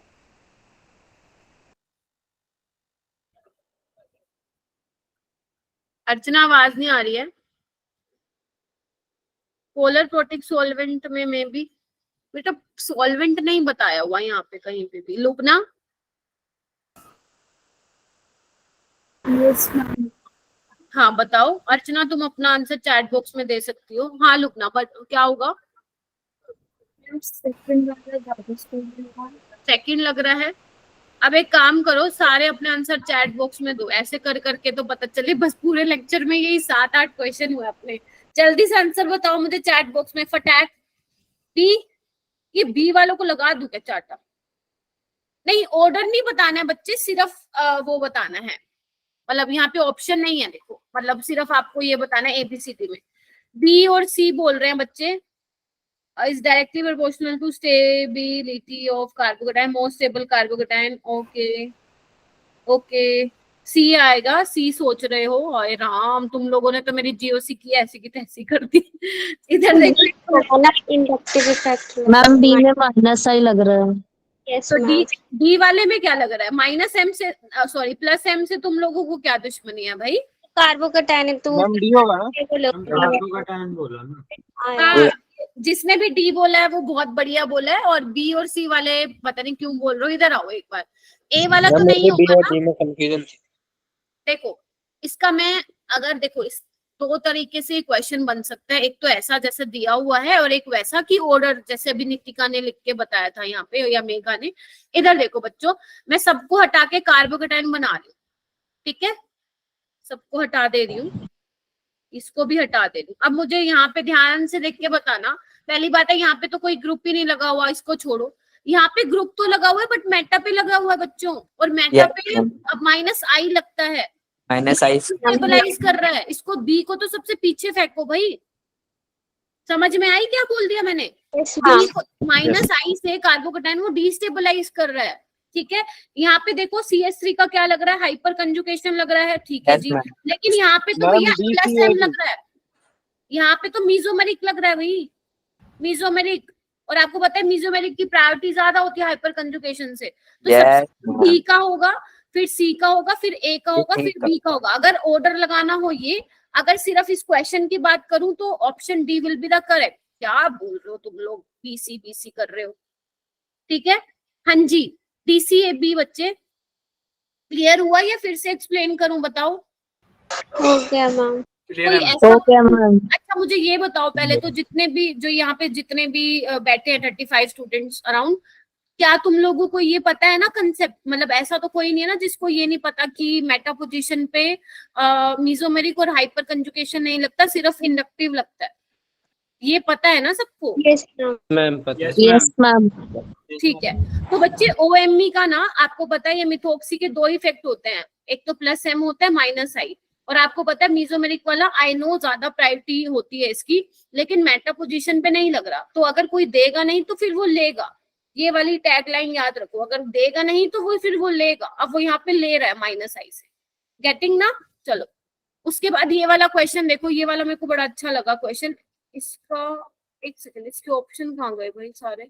अर्चना आवाज नहीं आ रही है। पोलर प्रोटिक सॉल्वेंट में भी बेटा सॉल्वेंट नहीं बताया हुआ यहाँ पे कहीं पे भी। Lubna yes ma'am. हाँ बताओ। अर्चना तुम अपना आंसर चैट बॉक्स में दे सकती हो। हाँ लुबना बट क्या होगा? सेकंड वाला ज्यादा स्टूडेंट सेकंड लग रहा है। अब एक काम करो, सारे अपने आंसर चैट बॉक्स में दो। ऐसे कर करके तो पता चले बस पूरे लेक्चर में यही 7-8 क्वेश्चन हुए अपने। जल्दी से आंसर बताओ मुझे चैट बॉक्स में फटाक। बी, ये बी वालों को लगा दूं क्या चाटा? नहीं ऑर्डर नहीं बताना है बच्चे, सिर्फ वो बताना है। मतलब यहाँ पे ऑप्शन नहीं है देखो, मतलब सिर्फ आपको ये बताना है एबीसीडी में। बी और सी बोल रहे हैं बच्चे is directly proportional to stability of carbocation, most stable carbocation। Okay okay C आएगा। सी सोच रहे हो? हाय राम, तुम लोगों ने तो मेरी जीओसी की ऐसी की तैसी कर दी। इधर देखो इंडक्टिव इफेक्ट। मैम बी में माइनस आई लग रहा है। यस तो मैम। डी वाले में क्या लग रहा है? माइनस एम से सॉरी प्लस एम से तुम लोगों को क्या दुश्मनी है भाई? कार्बोकेटाइन है तो मैम डी होगा ना? कार्बोकेटाइन बोला ना। हाँ, जिसने भी डी बोला है वो बहुत बढ़िया बोला है, और बी और सी वाले पता नहीं क्यों बोल रहे हो। इधर आओ एक बार। ए वाला तो नहीं होगा ना? डी में कंफ्यूजन थी। देखो इसका मैं अगर देखो इस दो तरीके से क्वेश्चन बन सकता है। एक तो ऐसा जैसे दिया हुआ है, और एक वैसा कि ऑर्डर जैसे अभी नितिका ने लिख के बताया था यहाँ पे या मेघा ने। इधर देखो बच्चों, मैं सबको हटा के कार्बोकेटाइन बना रही हूँ, ठीक है? सबको हटा दे रही हूँ, इसको भी हटा दे रही हूँ। अब मुझे यहाँ पे ध्यान से देख के बताना। पहली बात है यहाँ पे तो कोई ग्रुप ही नहीं लगा हुआ, इसको छोड़ो। यहाँ पे ग्रुप तो लगा हुआ है बट मेटा पे लगा हुआ है बच्चों, और मेटा पे अब माइनस आई लगता है, माइनस आई स्टेबलाइज कर रहा है। इसको बी को तो सबसे पीछे फेंको भाई। समझ में आई क्या बोल दिया मैंने? माइनस आई से कार्बोकेटाइन वो डिस्टेबलाइज कर रहा है, ठीक है? यहाँ पे देखो CH3 का क्या लग रहा है? हाइपर कंजुगेशन लग रहा है, ठीक है जी। लेकिन यहाँ पे तो भैया प्लस एम लग रहा है, यहाँ पे तो मीजोमेरिक लग रहा है भाई, मीजोमेरिक। और आपको पता है मीजोमेरिक की प्रायोरिटी ज्यादा होती है हाइपर कंजुगेशन से। तो सबसे डी का होगा, फिर सी का होगा, फिर ए का होगा, फिर बी का होगा। अगर ऑर्डर लगाना हो ये, अगर सिर्फ इस क्वेश्चन की बात करूं तो option D will be the correct. क्या बोल रहे हो तुम लोग? बीसी कर रहे हो, ठीक है? हाँ जी, DCAB बच्चे क्लियर हुआ या फिर से एक्सप्लेन करूं? बताओ। Okay ma'am. कोई ऐसा ओके मैम। अच्छा मुझे ये बताओ पहले तो, जितने भी जो यहाँ पे जितने भी बैठे हैं 35 स्टूडेंट्स अराउंड, क्या तुम लोगों को ये पता है ना कंसेप्ट? मतलब ऐसा तो कोई नहीं है ना जिसको ये नहीं पता कि मेटा पोजीशन पे मीजोमेरिक और हाइपर कंजुगेशन नहीं लगता, सिर्फ इंडक्टिव लगता है। ये पता है ना सबको? यस मैम पता है। Yes ma'am. ठीक है। तो बच्चे OMe का ना आपको पता है ये मिथोक्सी के दो इफेक्ट होते हैं, एक तो प्लस एम होता है माइनस आई, और आपको पता है मीजोमेरिक वाला आई नो ज्यादा प्रायोरिटी होती है इसकी, लेकिन मेटा पोजीशन पे नहीं लग रहा। तो अगर कोई देगा नहीं तो फिर वो लेगा। ये वाली टैगलाइन याद रखो, अगर देगा नहीं तो वो फिर वो लेगा। अब वो यहाँ पे ले रहा है माइनस आई से, गेटिंग ना? चलो उसके बाद ये वाला क्वेश्चन देखो, ये वाला मेरे को बड़ा अच्छा लगा क्वेश्चन। इसका एक सेकंड, इसके ऑप्शन कहाँ गए भाई सारे?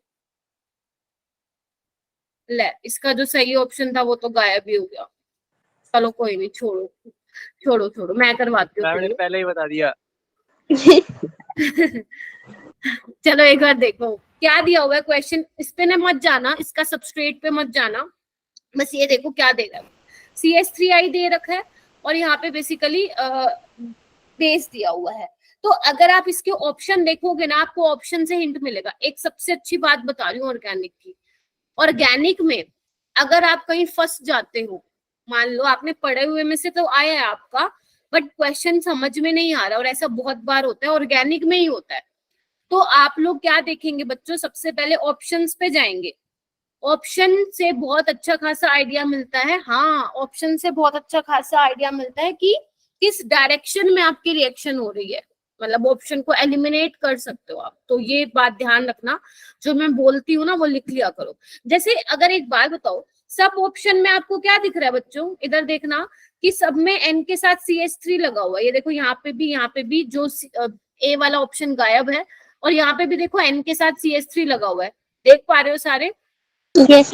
ले, इसका जो सही ऑप्शन था वो तो गायब ही हो गया। चलो कोई नहीं, छोड़ो छोड़ो छोड़ो, मैं करवाती हूँ। मैंने पहले ही बता दिया। चलो एक बार देखो क्या दिया हुआ है क्वेश्चन। इस पे ना मत जाना, इसका सबस्ट्रेट पे मत जाना, बस ये देखो क्या दे रहा है। CH3I दे रखा है और यहाँ पे बेसिकली बेस दिया हुआ है। तो अगर आप इसके ऑप्शन देखोगे ना, आपको ऑप्शन से हिंट मिलेगा। एक सबसे अच्छी बात बता रही हूँ ऑर्गेनिक की। ऑर्गेनिक में अगर आप कहीं फंस जाते हो, मान लो आपने पढ़े हुए में से तो आया है आपका, बट क्वेश्चन समझ में नहीं आ रहा, और ऐसा बहुत बार होता है, ऑर्गेनिक में ही होता है, तो आप लोग क्या देखेंगे बच्चों? सबसे पहले ऑप्शंस पे जाएंगे। ऑप्शन से बहुत अच्छा खासा आइडिया मिलता है। हाँ, ऑप्शन से बहुत अच्छा खासा आइडिया मिलता है कि किस डायरेक्शन में आपकी रिएक्शन हो रही है, मतलब ऑप्शन को एलिमिनेट कर सकते हो आप। तो ये बात ध्यान रखना, जो मैं बोलती हूँ ना वो लिख लिया करो। जैसे अगर एक बात बताओ, सब ऑप्शन में आपको क्या दिख रहा है बच्चों? इधर देखना कि सब में N के साथ CH3 लगा हुआ है। ये देखो यहाँ पे भी जो A वाला ऑप्शन गायब है, और यहाँ पे भी देखो N के साथ CH3 लगा हुआ है। देख पा रहे हो सारे? यस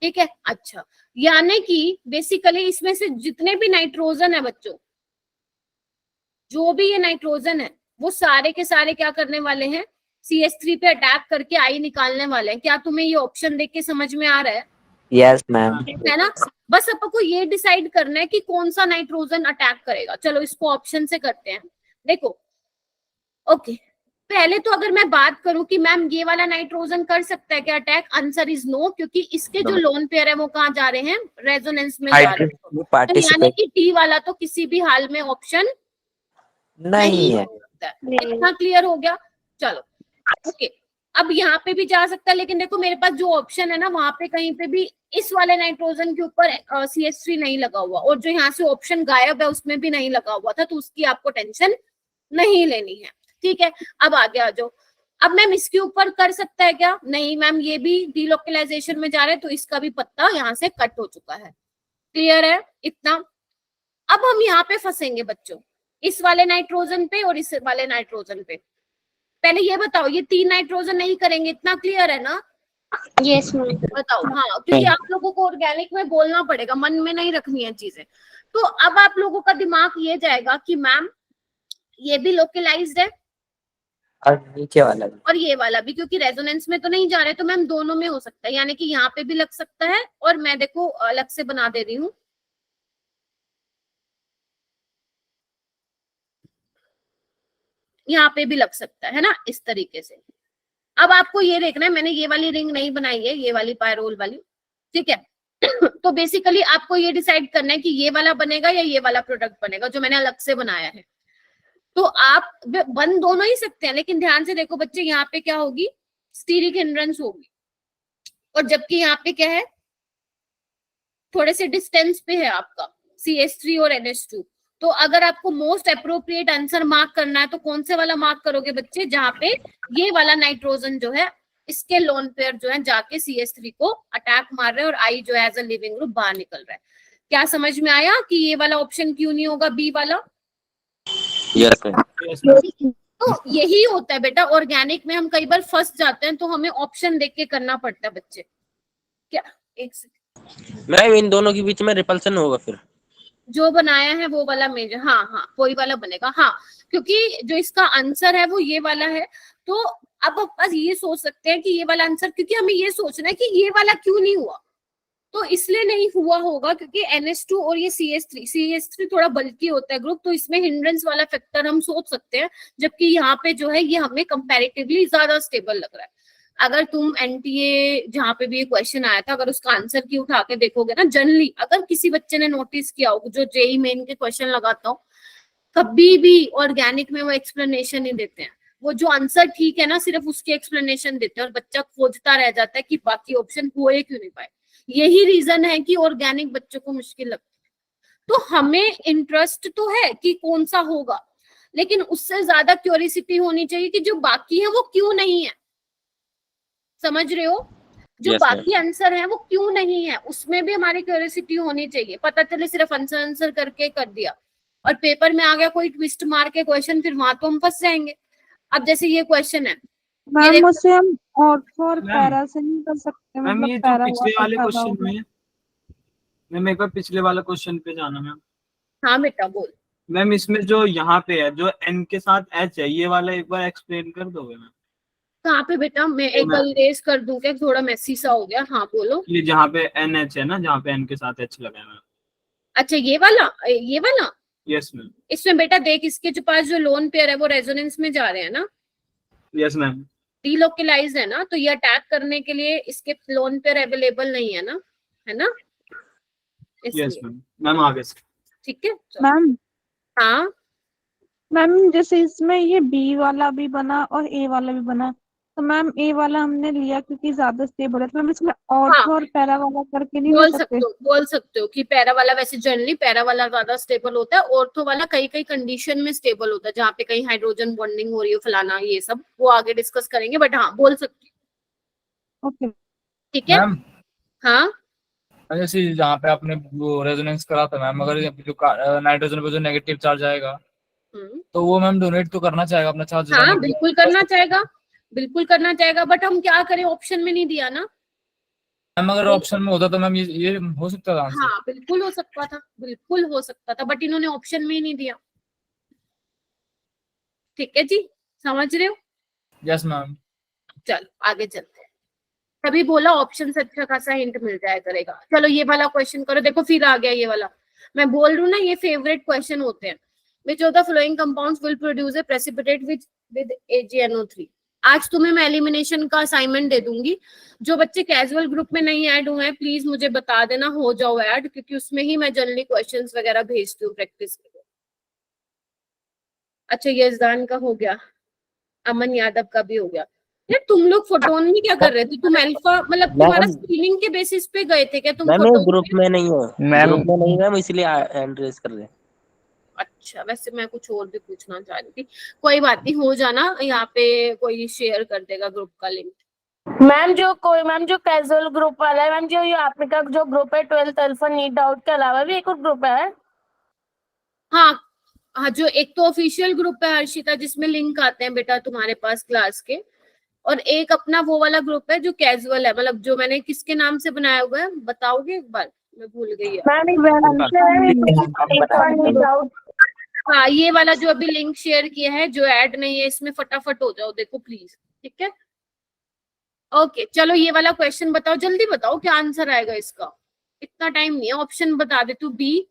ठीक है। अच्छा, यानी कि बेसिकली इसमें से जितने भी नाइट्रोजन है बच्चों, जो भी ये नाइट्रोजन है वो सारे के सारे क्या करने वाले हैं, CH3 पे अटैक करके आई निकालने वाले हैं। क्या तुम्हें ये ऑप्शन देख के समझ में आ रहा है? Yes ma'am. है ना? बस आपको ये डिसाइड करना है कि कौन सा नाइट्रोजन अटैक करेगा। चलो इसको ऑप्शन से करते हैं। देखो, ओके, पहले तो अगर मैं बात करूं कि मैम ये वाला नाइट्रोजन कर सकता है क्या अटैक, आंसर इज नो, क्योंकि इसके जो लोन पेयर है वो कहाँ जा रहे हैं, रेजोनेंस में जा रहे हैं। तो यानी पार्टिसिपेट कि डी वाला तो किसी भी हाल में ऑप्शन नहीं है। हो सकता है। इतना क्लियर हो गया? चलो ओके, अब यहाँ पे भी जा सकता है, लेकिन देखो मेरे पास जो ऑप्शन है ना वहां पे कहीं पे भी इस वाले नाइट्रोजन के ऊपर CH3 नहीं लगा हुआ, और जो यहाँ से ऑप्शन गायब है उसमें भी नहीं लगा हुआ था, तो उसकी आपको टेंशन नहीं लेनी है। ठीक है, अब आगे आ जाओ। अब मैम इसके ऊपर कर सकता है क्या? नहीं मैम, ये भी डीलोकलाइजेशन में जा रहे हैं, तो इसका भी पत्ता यहाँ से कट हो चुका है। क्लियर है इतना? अब हम यहाँ पे फंसेंगे बच्चों, इस वाले नाइट्रोजन पे और इस वाले नाइट्रोजन पे। पहले ये बताओ, ये 3 नाइट्रोजन नहीं करेंगे, इतना क्लियर है ना? Yes ma'am. बताओ। हाँ, क्योंकि आप लोगों को ऑर्गेनिक में बोलना पड़ेगा, मन में नहीं रखनी है चीजें। तो अब आप लोगों का दिमाग ये जाएगा कि मैम ये भी लोकलाइज्ड है और नीचे वाला भी। और ये वाला भी, क्योंकि रेजोनेंस में तो नहीं जा रहे, तो मैम दोनों में हो सकता है, यानी कि यहाँ पे भी लग सकता है, और मैं देखो अलग से बना दे रही हूँ। यहाँ पे भी लग सकता है ना, इस तरीके से। अब आपको ये देखना है, मैंने ये वाली रिंग नहीं बनाई है, ये वाली पायरोल वाली, ठीक है। तो बेसिकली आपको ये डिसाइड करना है कि ये वाला बनेगा या ये वाला प्रोडक्ट बनेगा जो मैंने अलग से बनाया है। तो आप बन दोनों ही सकते हैं, लेकिन ध्यान से देखो बच्चे, यहाँ पे क्या होगी, स्टीरिक हिंड्रेंस होगी, और जबकि यहाँ पे क्या है, थोड़े से डिस्टेंस पे है आपका CH3 और NH2। तो अगर आपको मोस्ट अप्रोप्रिएट आंसर मार्क करना है तो कौन से वाला मार्क करोगे बच्चे, जहाँ पे ये वाला नाइट्रोजन जो है इसके लोन पेयर जो है जाके CH3 को अटैक मार रहे हैं और आई जो है एज अ लिविंग ग्रुप बाहर निकल रहा है। क्या समझ में आया कि ये वाला ऑप्शन क्यों नहीं होगा, बी वाला? Yes ma'am. तो यही होता है बेटा, ऑर्गेनिक में हम कई बार फंस जाते हैं, तो हमें ऑप्शन देख के करना पड़ता है बच्चे। क्या एक सेकंड, मैम इन दोनों के बीच में रिपल्सन होगा फिर? जो बनाया है वो वाला मेजर, हाँ हाँ वही वाला बनेगा, हाँ, क्योंकि जो इसका आंसर है वो ये वाला है। तो अब आप बस ये सोच सकते हैं कि ये वाला आंसर, क्योंकि हमें ये सोचना है कि ये वाला क्यों नहीं हुआ, तो इसलिए नहीं हुआ होगा क्योंकि NH2 और ये CH3 थोड़ा बल्की होता है ग्रुप, तो इसमें हिंड्रेंस वाला फैक्टर हम सोच सकते हैं, जबकि यहाँ पे जो है ये हमें कंपैरेटिवली ज्यादा स्टेबल लग रहा है। अगर तुम NTA जहाँ पे भी ये क्वेश्चन आया था, अगर उसका आंसर की उठा के देखोगे ना, जनरली अगर किसी बच्चे ने नोटिस किया हो, जो JEE मेन के क्वेश्चन लगाता हूँ, कभी भी ऑर्गेनिक में वो एक्सप्लेनेशन नहीं देते हैं, वो जो आंसर ठीक है ना सिर्फ उसकी एक्सप्लेनेशन देते हैं, और बच्चा खोजता रह जाता है कि बाकी ऑप्शन हुए क्यों नहीं पाए। यही रीजन है कि ऑर्गेनिक बच्चों को मुश्किल लगती है। तो हमें इंटरेस्ट तो है कि कौन सा होगा, लेकिन उससे ज्यादा क्यूरियोसिटी होनी चाहिए कि जो बाकी है वो क्यों नहीं है। समझ रहे हो? जो Yes, बाकी आंसर है वो क्यों नहीं है, उसमें भी हमारी क्यूरियोसिटी होनी चाहिए। पता चले सिर्फ आंसर करके कर दिया और पेपर में आ गया कोई ट्विस्ट मार के क्वेश्चन, फिर वहां तो हम फंस जाएंगे। अब जैसे ये क्वेश्चन है, मैम उसे हम ऑर्थो और मैम, पैरा से नहीं कर सकते, मैम मतलब ये जो पैरा पिछले हुआ वाले तो क्वेश्चन होगा। में, मैम एक बार पिछले वाला क्वेश्चन पे जाना मैम। हाँ बेटा बोल। मैम इसमें जो यहाँ पे है, जो N के साथ H है, ये वाला एक बार एक्सप्लेन कर दोगे मैम? कहाँ पे बेटा? मैं एक बार इरेज कर दूं क्या, थोड़ा मेसी सा हो गया। हाँ बोलो। ये जहाँ पे NH है ना, जहाँ पे N के साथ H लगा है मैम। अच्छा ये वाला यस मैम। इसमें बेटा देख, इसके जो पास जो लोन पेयर है वो रेजोनेंस में जा रहे हैं ना, यस मैम। डीलोकलाइज है ना, तो ये अटैक करने के लिए इसके लोन पेयर अवेलेबल नहीं है ना, है ना? Yes ma'am. मैम आगे से। ठीक है। मैम हाँ मैम जैसे इसमें ये बी वाला भी बना और ए वाला भी बना, तो मैम ए वाला हमने लिया क्योंकि ज्यादा स्टेबल है, तो मैम इसमें ऑर्थो और पैरा वाला करके नहीं ले सकते? बोल सकते हो कि पैरा वाला, वैसे जनरली पैरा वाला ज्यादा स्टेबल होता है, ऑर्थो वाला कई कई कंडीशन में स्टेबल होता है, जहाँ पे कहीं हाइड्रोजन बॉन्डिंग हो रही हो, फलाना ये सब वो आगे डिस्कस करेंगे, बट हाँ बोल सकती हूँ। ओके ठीक है। मैम हाँ जैसे जहाँ पे आपने वो रेजोनेंस करा था मैम, अगर जो नाइट्रोजन पे जो नेगेटिव चार्ज आएगा तो वो मैम डोनेट तो करना चाहेगा अपना चार्ज। हाँ बिल्कुल करना चाहेगा, बिल्कुल करना चाहेगा, बट हम क्या करें, ऑप्शन में नहीं दिया ना मैम। अगर ऑप्शन में होता तो मैम ये हो सकता था आंसर। हाँ बिल्कुल हो सकता था, बिल्कुल हो सकता था, बट इन्होंने ऑप्शन में ही नहीं दिया। ठीक है जी, समझ रहे हो? Yes ma'am. चलो आगे चलते हैं। तभी बोला ऑप्शन से अच्छा खासा हिंट मिल जाया करेगा। चलो ये वाला क्वेश्चन करो, देखो फिर आ गया ये वाला। मैं बोल रही हूँ ना, ये फेवरेट क्वेश्चन होते हैं। Which of the flowing compounds will produce a precipitate with AgNO3। आज तुम्हें मैं एलिमिनेशन का असाइनमेंट दे दूंगी। जो बच्चे कैजुअल ग्रुप में नहीं ऐड हुए हैं प्लीज मुझे बता देना, हो जाओ ऐड, क्योंकि उसमें ही मैं जनरली क्वेश्चंस वगैरह भेजती हूँ प्रैक्टिस के लिए। अच्छा यजदान का हो गया, अमन यादव का भी हो गया। यार तुम लोग फोटोन में क्या कर रहे थे? तुम अल्फा मतलब तुम्हारा स्क्रीनिंग के बेसिस पे गए थे क्या? तुम मैम फोटोन ग्रुप में नहीं हो, मैम ग्रुप में नहीं मैम, इसलिए हैंड रेज कर रहे हैं। अच्छा, वैसे मैं कुछ और भी पूछना चाह रही थी, कोई बात नहीं, हो जाना। यहाँ पे कोई शेयर कर देगा ग्रुप का लिंक। मैम जो कैजुअल ग्रुप वाला है मैम, जो ये आपका जो ग्रुप है 12th अल्फा नीट डाउट के अलावा भी एक और ग्रुप है। हाँ हाँ, जो एक तो ऑफिशियल ग्रुप है हर्षिता, जिसमें लिंक आते हैं बेटा तुम्हारे पास क्लास के, और एक अपना वो वाला ग्रुप है जो कैजुअल है, मतलब जो मैंने किसके नाम से बनाया हुआ है बताओगे एक बार? मैं भूल गई है। हाँ ये वाला जो अभी लिंक शेयर किया है, जो ऐड नहीं है इसमें, फटाफट हो जाओ देखो प्लीज, ठीक है? ओके चलो ये वाला क्वेश्चन बताओ, जल्दी बताओ क्या आंसर आएगा इसका, इतना टाइम नहीं है। ऑप्शन बता दे तू, बी,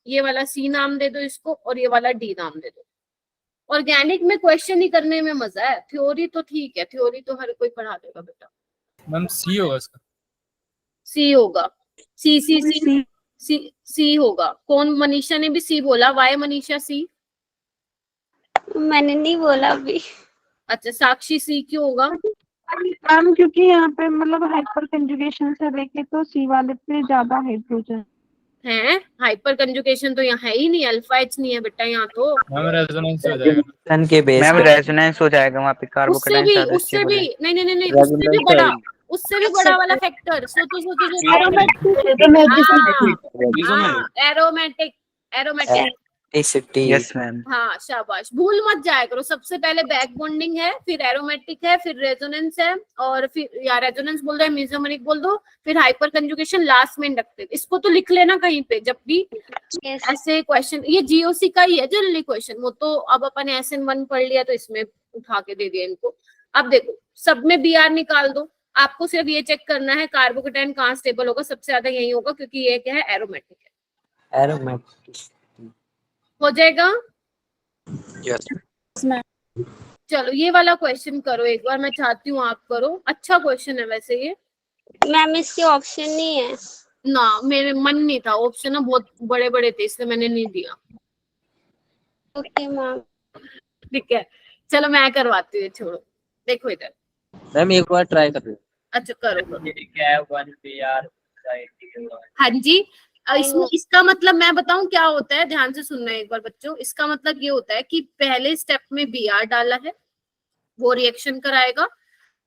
ये वाला सी नाम दे दो इसको, और ये वाला डी नाम दे दो। ऑर्गेनिक में क्वेश्चन ही करने में मजा है, थ्योरी तो ठीक है, थ्योरी तो हर कोई पढ़ा देगा बेटा। मैम सी होगा इसका। सी होगा, सी सी सी सी सी होगा। कौन? मनीषा ने भी सी बोला। वाई मनीषा सी? मैंने नहीं बोला अभी। अच्छा साक्षी सी क्यों होगा? मैम क्योंकि यहाँ पे मतलब हाइपर कंजुगेशन से लेके तो सी वाले पे ज्यादा हाइड्रोजन है। हाइपर कंजुगेशन तो यहाँ है ही नहीं, अल्फा एच नहीं है बेटा यहाँ तो। मैम रेजोनेंस हो जाएगा। सन के बेस मैम पे रेजोनेंस हो जाएगा वहाँ पे, उससे कार्बोकेटाइन भी ज्यादा उससे स्टेबल भी है। नहीं नहीं नहीं, उससे भी बड़ा, उससे भी बड़ा वाला फैक्टर। सोचो सोचो सोचो। Aromatic, aromatic. Yes ma'am. हाँ शाबाश, भूल मत जाया करो। सबसे पहले बैक बॉन्डिंग है, फिर एरोमेटिक है, फिर रेजोनेंस है, और फिर या रेजोनेंस बोल दो, मेसोमेरिक बोल दो, फिर हाइपर कंजुगेशन लास्ट में इंडक्टिव। इसको तो लिख लेना कहीं पे जब भी ऐसे क्वेश्चन। ये जीओसी का ही है जनरली क्वेश्चन, वो तो अब अपन SN1 पढ़ लिया तो इसमें उठा के दे दिया इनको। अब देखो सब में BR निकाल दो, आपको सिर्फ ये चेक करना है कार्बोकेटाइन कहाँ स्टेबल होगा। सबसे ज्यादा यही होगा क्योंकि ये क्या है, एरोमेटिक है। एरोमेटिक हो जाएगा। यस। चलो ये वाला क्वेश्चन करो एक बार, मैं चाहती हूँ आप करो। अच्छा क्वेश्चन है वैसे ये। मैम इसके ऑप्शन नहीं है ना, मेरे मन नहीं था, ऑप्शन ना बहुत बड़े बड़े थे इसलिए मैंने नहीं दिया। Okay ma'am. ठीक है चलो मैं करवाती हूँ, छोड़ो। देखो इधर, मैम एक बार ट्राई कर रहे हो। अच्छा करो। हाँ जी, इसमें इसका मतलब मैं बताऊं क्या होता है, ध्यान से सुनना एक बार बच्चों। इसका मतलब ये होता है कि पहले स्टेप में BR डाला है, वो रिएक्शन कराएगा,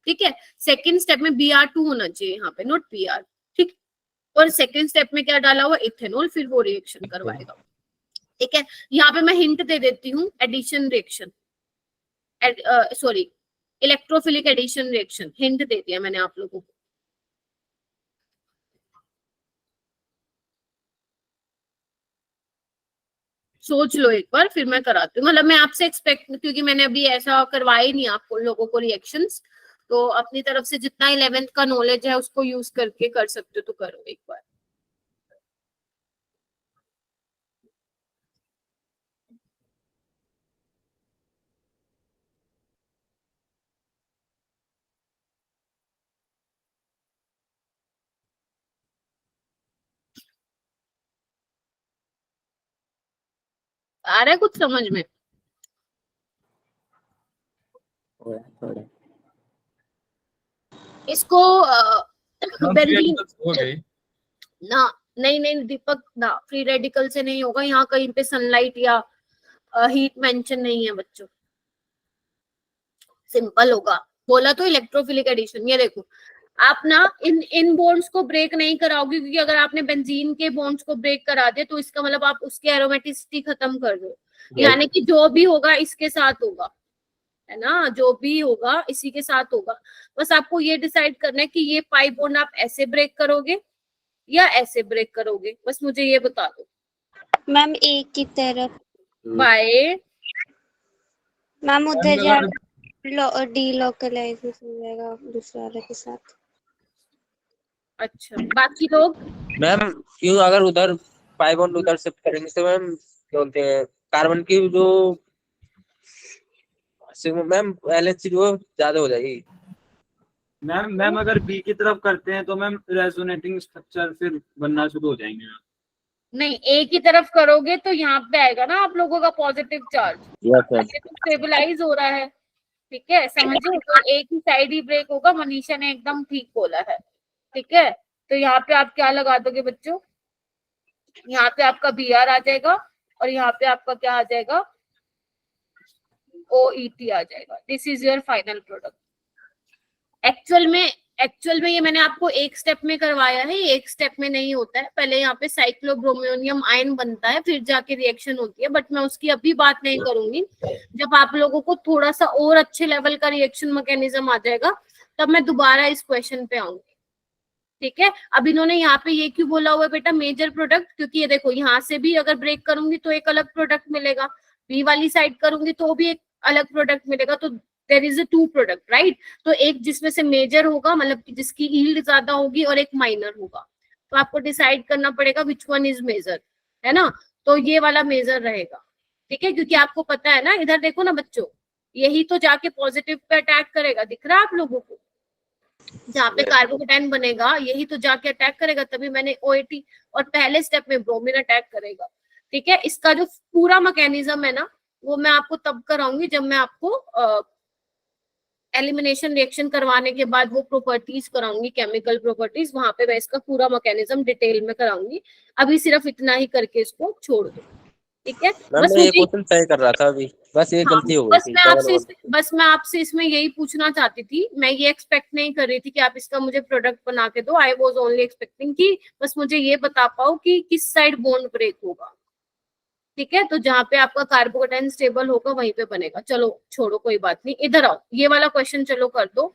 ठीक है। सेकंड स्टेप में Br2 होना चाहिए यहाँ पे, नॉट PR, ठीक। और सेकंड स्टेप में क्या डाला हुआ, इथेनॉल, फिर वो रिएक्शन करवाएगा, ठीक है। यहाँ पे मैं हिंट दे देती हूँ, addition reaction, sorry electrophilic addition reaction, hint दे दिया मैंने आप लोगों को। सोच लो एक बार, फिर मैं कराती हूँ। मतलब मैं आपसे एक्सपेक्ट, क्योंकि मैंने अभी ऐसा करवाया ही नहीं आपको लोगों को रिएक्शंस, तो अपनी तरफ से जितना 11th का नॉलेज है उसको यूज करके कर सकते हो तो करो एक बार। आ रहा है कुछ समझ में? इसको बेंजीन हो गई। ना, नहीं नहीं दीपक ना, फ्री रेडिकल से नहीं होगा। यहाँ कहीं पे सनलाइट या हीट मेंशन नहीं है बच्चों, सिंपल होगा। बोला तो इलेक्ट्रोफिलिक एडिशन। ये देखो आप ना इन बॉन्ड्स को ब्रेक नहीं कराओगे, क्योंकि अगर आपने बेंजीन के बॉन्ड्स को ब्रेक करा दिया तो इसका मतलब आप उसकी एरोमेटिसिटी खत्म कर दो, यानी कि जो भी होगा इसके साथ होगा, है ना, जो भी होगा इसी के साथ होगा। बस आपको ये डिसाइड करना है कि ये पाई बॉन्ड आप ऐसे ब्रेक करोगे या ऐसे ब्रेक करोगे, बस मुझे ये बता दो। मैम एक की तरफ। बाय मैम उधर अगर जाकर डी लोकलाइजेशन हो जाएगा दूसरे वाले के साथ। अच्छा, बाकी लोग मैम क्यों अगर उधर 5 बॉन्ड उधर शिफ्ट करेंगे तो मैम क्या बोलते हैं कार्बन की जो मैम वैलेंसी जो ज्यादा हो जाएगी। मैम अगर बी की तरफ करते हैं तो मैम रेजोनेटिंग स्ट्रक्चर फिर बनना शुरू हो जाएंगे मैम। नहीं, ए की तरफ करोगे तो यहाँ पे आएगा ना आप लोगों का पॉजिटिव चार्ज, यस सर। ये तो स्टेबलाइज हो रहा है। ठीक है, समझे? तो एक ही साइड ही ब्रेक होगा। मनीषा ने एकदम ठीक बोला है। ठीक है, तो यहाँ पे आप क्या लगा दोगे बच्चों? यहाँ पे आपका बी आर आ जाएगा और यहाँ पे आपका क्या आ जाएगा? OET आ जाएगा। This is your final product. Actual में ये मैंने आपको एक स्टेप में करवाया है, एक स्टेप में नहीं होता है। पहले यहाँ पे साइक्लोब्रोमोनियम आयन बनता है, फिर जाके रिएक्शन होती है, बट मैं उसकी अभी बात नहीं करूंगी। जब आप लोगों को थोड़ा सा और अच्छे लेवल का रिएक्शन मैकेनिज्म आ जाएगा तब मैं दोबारा इस क्वेश्चन पे आऊंगी। ठीक है, अब इन्होंने यहाँ पे ये क्यों बोला हुआ है बेटा मेजर प्रोडक्ट? क्योंकि ये देखो, यहाँ से भी अगर ब्रेक करूंगी तो एक अलग प्रोडक्ट मिलेगा, बी वाली साइड करूंगी तो भी एक अलग प्रोडक्ट मिलेगा, तो there is a 2 product, right? तो एक जिसमें से मेजर होगा, मतलब कि जिसकी यील्ड ज्यादा होगी, और एक माइनर होगा। तो आपको डिसाइड करना पड़ेगा विच वन इज मेजर, है ना? तो ये वाला मेजर रहेगा। ठीक है, क्योंकि आपको पता है ना, इधर देखो ना बच्चों, यही तो जाके पॉजिटिव पे अटैक करेगा। दिख रहा है आप लोगों को? जहाँ पे कार्बोकेटाइन बनेगा यही तो जाके अटैक करेगा, तभी मैंने OAT, और पहले स्टेप में ब्रोमीन अटैक करेगा। ठीक है, इसका जो पूरा मैकेनिज्म है ना, वो मैं आपको तब कराऊंगी जब मैं आपको एलिमिनेशन रिएक्शन करवाने के बाद वो प्रॉपर्टीज कराऊंगी, केमिकल प्रॉपर्टीज, वहां पे मैं इसका पूरा मैकेनिज्म डिटेल में कराऊंगी। अभी सिर्फ इतना ही करके इसको छोड़ दो। ठीक है, मैम बस मैं ये मुझे, क्वेश्चन तय कर रहा था अभी, बस ये हाँ, गलती हो गई थी डबल वन। बस मैं आपसे इसमें यही पूछना चाहती थी। मैं ये एक्सपेक्ट नहीं कर रही थी कि आप इसका मुझे प्रोडक्ट बना के दो। आई वाज ओनली एक्सपेक्टिंग कि बस मुझे ये बता पाओ कि किस साइड बॉन्ड ब्रेक होगा। ठीक है, तो जहाँ पे आपका कार्बोकेटाइन स्टेबल होगा वहीं पे बनेगा। चलो छोड़ो, कोई बात नहीं, इधर आओ, ये वाला क्वेश्चन चलो कर दो।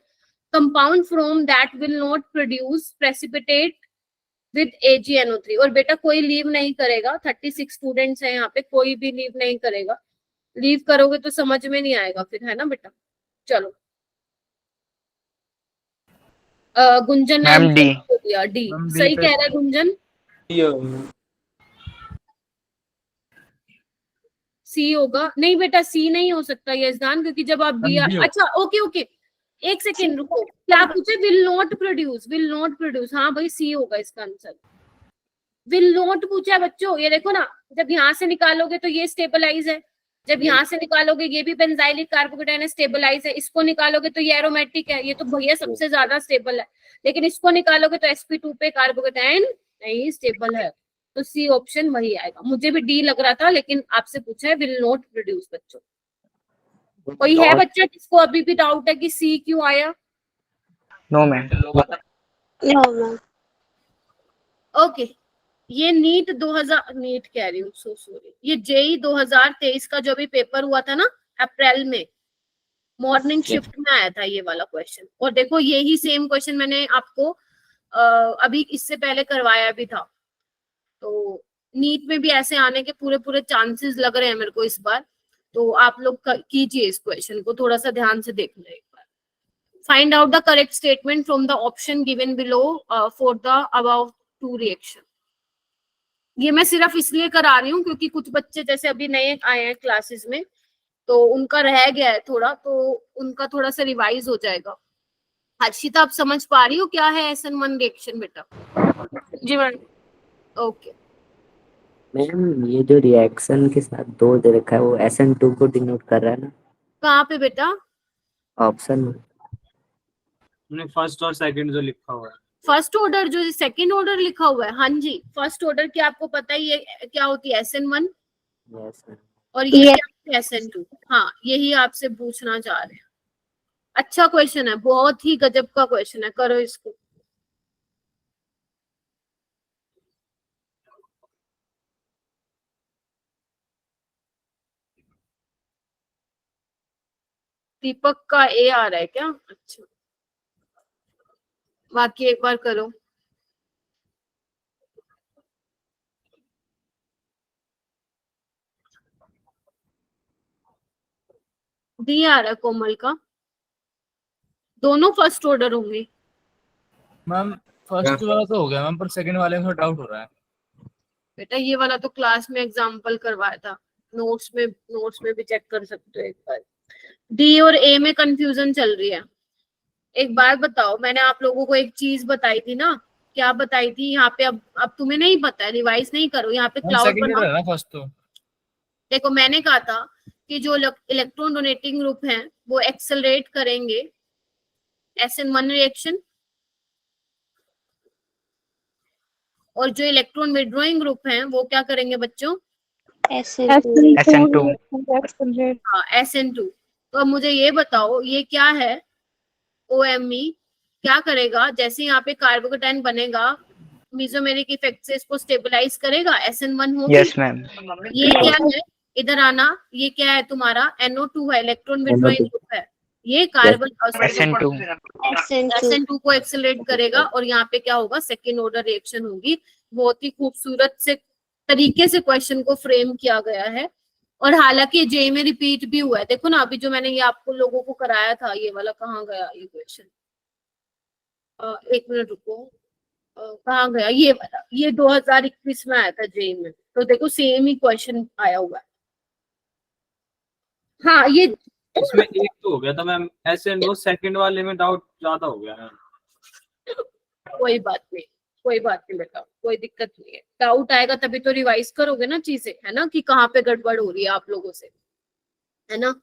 Compound from that will not produce precipitate with AgNO3। और बेटा कोई लीव नहीं करेगा, 36 स्टूडेंट्स हैं यहाँ पे, कोई भी लीव नहीं करेगा। लीव करोगे तो समझ में नहीं आएगा फिर, है ना बेटा? चलो, गुंजन ने मैम आंसर डी। दिया डी। मैम डी सही पे कह रहा है गुंजन। सी होगा? नहीं बेटा, सी नहीं हो सकता यजदान, क्योंकि जब आप बी, मैम डी हो। अच्छा ओके ओके, एक सेकेंड रुको, क्या पूछे? Will not produce, will not produce, हाँ भाई सी होगा इसका आंसर। विल नॉट पूछा है बच्चों, ये देखो ना, जब यहाँ से निकालोगे तो ये स्टेबलाइज है, जब यहाँ से निकालोगे ये भी बेंजाइलिक कार्बोकेटाइन है, स्टेबलाइज है, इसको निकालोगे तो ये एरोमेटिक है, ये तो भैया सबसे ज्यादा स्टेबल है, लेकिन इसको निकालोगे तो sp2 पे कार्बोकेटाइन नहीं स्टेबल है। तो सी ऑप्शन वही आएगा। मुझे भी डी लग रहा था, लेकिन आपसे पूछा है विल नॉट प्रोड्यूस। बच्चों कोई है बच्चा जिसको अभी भी डाउट है कि सी क्यों आया? No ma'am. No ma'am. Okay, ये नीट 2000, नीट कह रही हूँ, सो सॉरी, ये जेई 2023 का जो भी पेपर हुआ था ना अप्रैल में, मॉर्निंग शिफ्ट में आया था ये वाला क्वेश्चन। और देखो यही सेम क्वेश्चन मैंने आपको अभी इससे पहले करवाया भी था। तो नीट में भी ऐसे आने के पूरे पूरे चांसेस लग रहे हैं मेरे को इस बार। तो आप लोग कीजिए इस क्वेश्चन को, थोड़ा सा ध्यान से देखना एक बार। Find out the correct statement from the option given below for the about 2 reaction. ये मैं सिर्फ इसलिए करा रही हूँ क्योंकि कुछ बच्चे जैसे अभी नए आए हैं क्लासेस में, तो उनका रह गया है थोड़ा, तो उनका थोड़ा सा रिवाइज हो जाएगा। हर्षिता, आप समझ पा रही हो क्या है SN1 रिएक्शन बेटा? जी मैम। ओके, मैम ये जो रिएक्शन के साथ 2 दे रखा है वो SN2 को डिनोट कर रहा है ना कहाँ पे बेटा? ऑप्शन में। फर्स्ट और सेकंड जो लिखा हुआ है, फर्स्ट ऑर्डर, जो सेकंड ऑर्डर लिखा हुआ है, हाँ जी, फर्स्ट ऑर्डर की आपको पता ही है क्या होती है, SN1, यस मैम। और ये SN2। हाँ, यही आपसे पूछना चाह रहे हैं। अच्छा क्वेश्चन है, बहुत ही गजब का क्वेश्चन है, करो इसको। दीपक का ए आ रहा है क्या? अच्छा, बाकी एक बार करो। डी आ रहा है कोमल का, दोनों फर्स्ट ऑर्डर होंगे। मैम फर्स्ट वाला तो हो गया मैम, पर सेकंड वाले में डाउट हो रहा है। बेटा ये वाला तो क्लास में एग्जाम्पल करवाया था, नोट्स में भी चेक कर सकते हो एक बार। डी और ए में कंफ्यूजन चल रही है। एक बात बताओ, मैंने आप लोगों को एक चीज बताई थी ना, क्या बताई थी यहाँ पे? अब तुम्हें नहीं पता है, रिवाइज नहीं करो। यहाँ पे क्लाउड सेकंड बनाओ। ऑर्डर है ना फर्स्ट तो। देखो मैंने कहा था कि जो इलेक्ट्रॉन डोनेटिंग ग्रुप हैं वो एक्सेलरेट करेंगे SN1 रिएक्शन, और जो इलेक्ट्रॉन विड्रॉइंग ग्रुप हैं वो क्या करेंगे बच्चों? SN2 हाँ SN2। तो अब मुझे ये बताओ ये क्या है? OMe क्या करेगा? जैसे यहाँ पे कार्बोकेटाइन बनेगा, मेसोमेरिक इफेक्ट से इसको स्टेबलाइज करेगा, SN1 होगी। Yes ma'am. ये क्या है? इधर आना, ये क्या है तुम्हारा? NO2 है, इलेक्ट्रॉन विड्रॉइंग ग्रुप है। ये कार्बन SN2 SN2 को एक्सेलरेट करेगा, और यहाँ पे क्या होगा? सेकेंड ऑर्डर रिएक्शन होगी। बहुत ही खूबसूरत से तरीके से क्वेश्चन को फ्रेम किया गया है, और हालांकि जे में रिपीट भी हुआ है। देखो ना, अभी जो मैंने ये आपको लोगों को कराया था, ये वाला कहाँ गया ये क्वेश्चन? एक मिनट रुको, कहाँ गया ये वाला? ये 2021 में आया था जे में, तो देखो सेम ही क्वेश्चन आया हुआ है। हाँ ये इसमें एक तो हो गया था मैम, SN2 सेकंड वाले में डाउट ज्यादा हो गया है। कोई बात नहीं, कोई बात नहीं बेटा, कोई दिक्कत नहीं है। डाउट आएगा तभी तो रिवाइज करोगे ना चीजें, है ना, कि कहाँ पे गड़बड़ हो रही है आप लोगों से, है ना।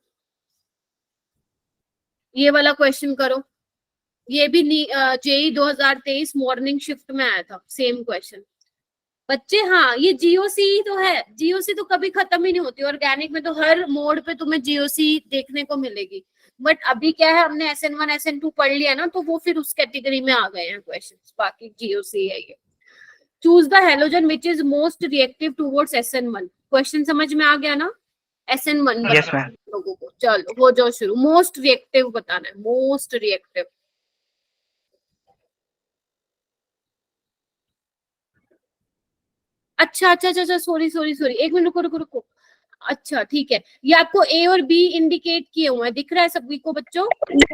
ये वाला क्वेश्चन करो, ये भी जेई 2023 मॉर्निंग शिफ्ट में आया था, सेम क्वेश्चन बच्चे। हाँ ये जीओसी तो है, जीओसी तो कभी खत्म ही नहीं होती। ऑर्गेनिक में तो हर मोड पे तुम्हें जीओसी देखने को मिलेगी, बट अभी क्या है, हमने SN1 SN2 पढ़ लिया ना, तो वो फिर उस कैटेगरी में आ गए हैं क्वेश्चंस। बाकी जीओसी है ये। Choose the halogen which is most reactive towards SN1। Question समझ में आ गया ना? SN1 Yes, ma'am. लोगों को, चलो हो जाओ शुरू। मोस्ट रिएक्टिव बताना है, मोस्ट रिएक्टिव। अच्छा अच्छा अच्छा अच्छा, सॉरी सॉरी सॉरी, एक मिनट रुको रुको रुको। अच्छा ठीक है, ये आपको ए और बी इंडिकेट किए हुए हैं, दिख रहा है सभी को बच्चों?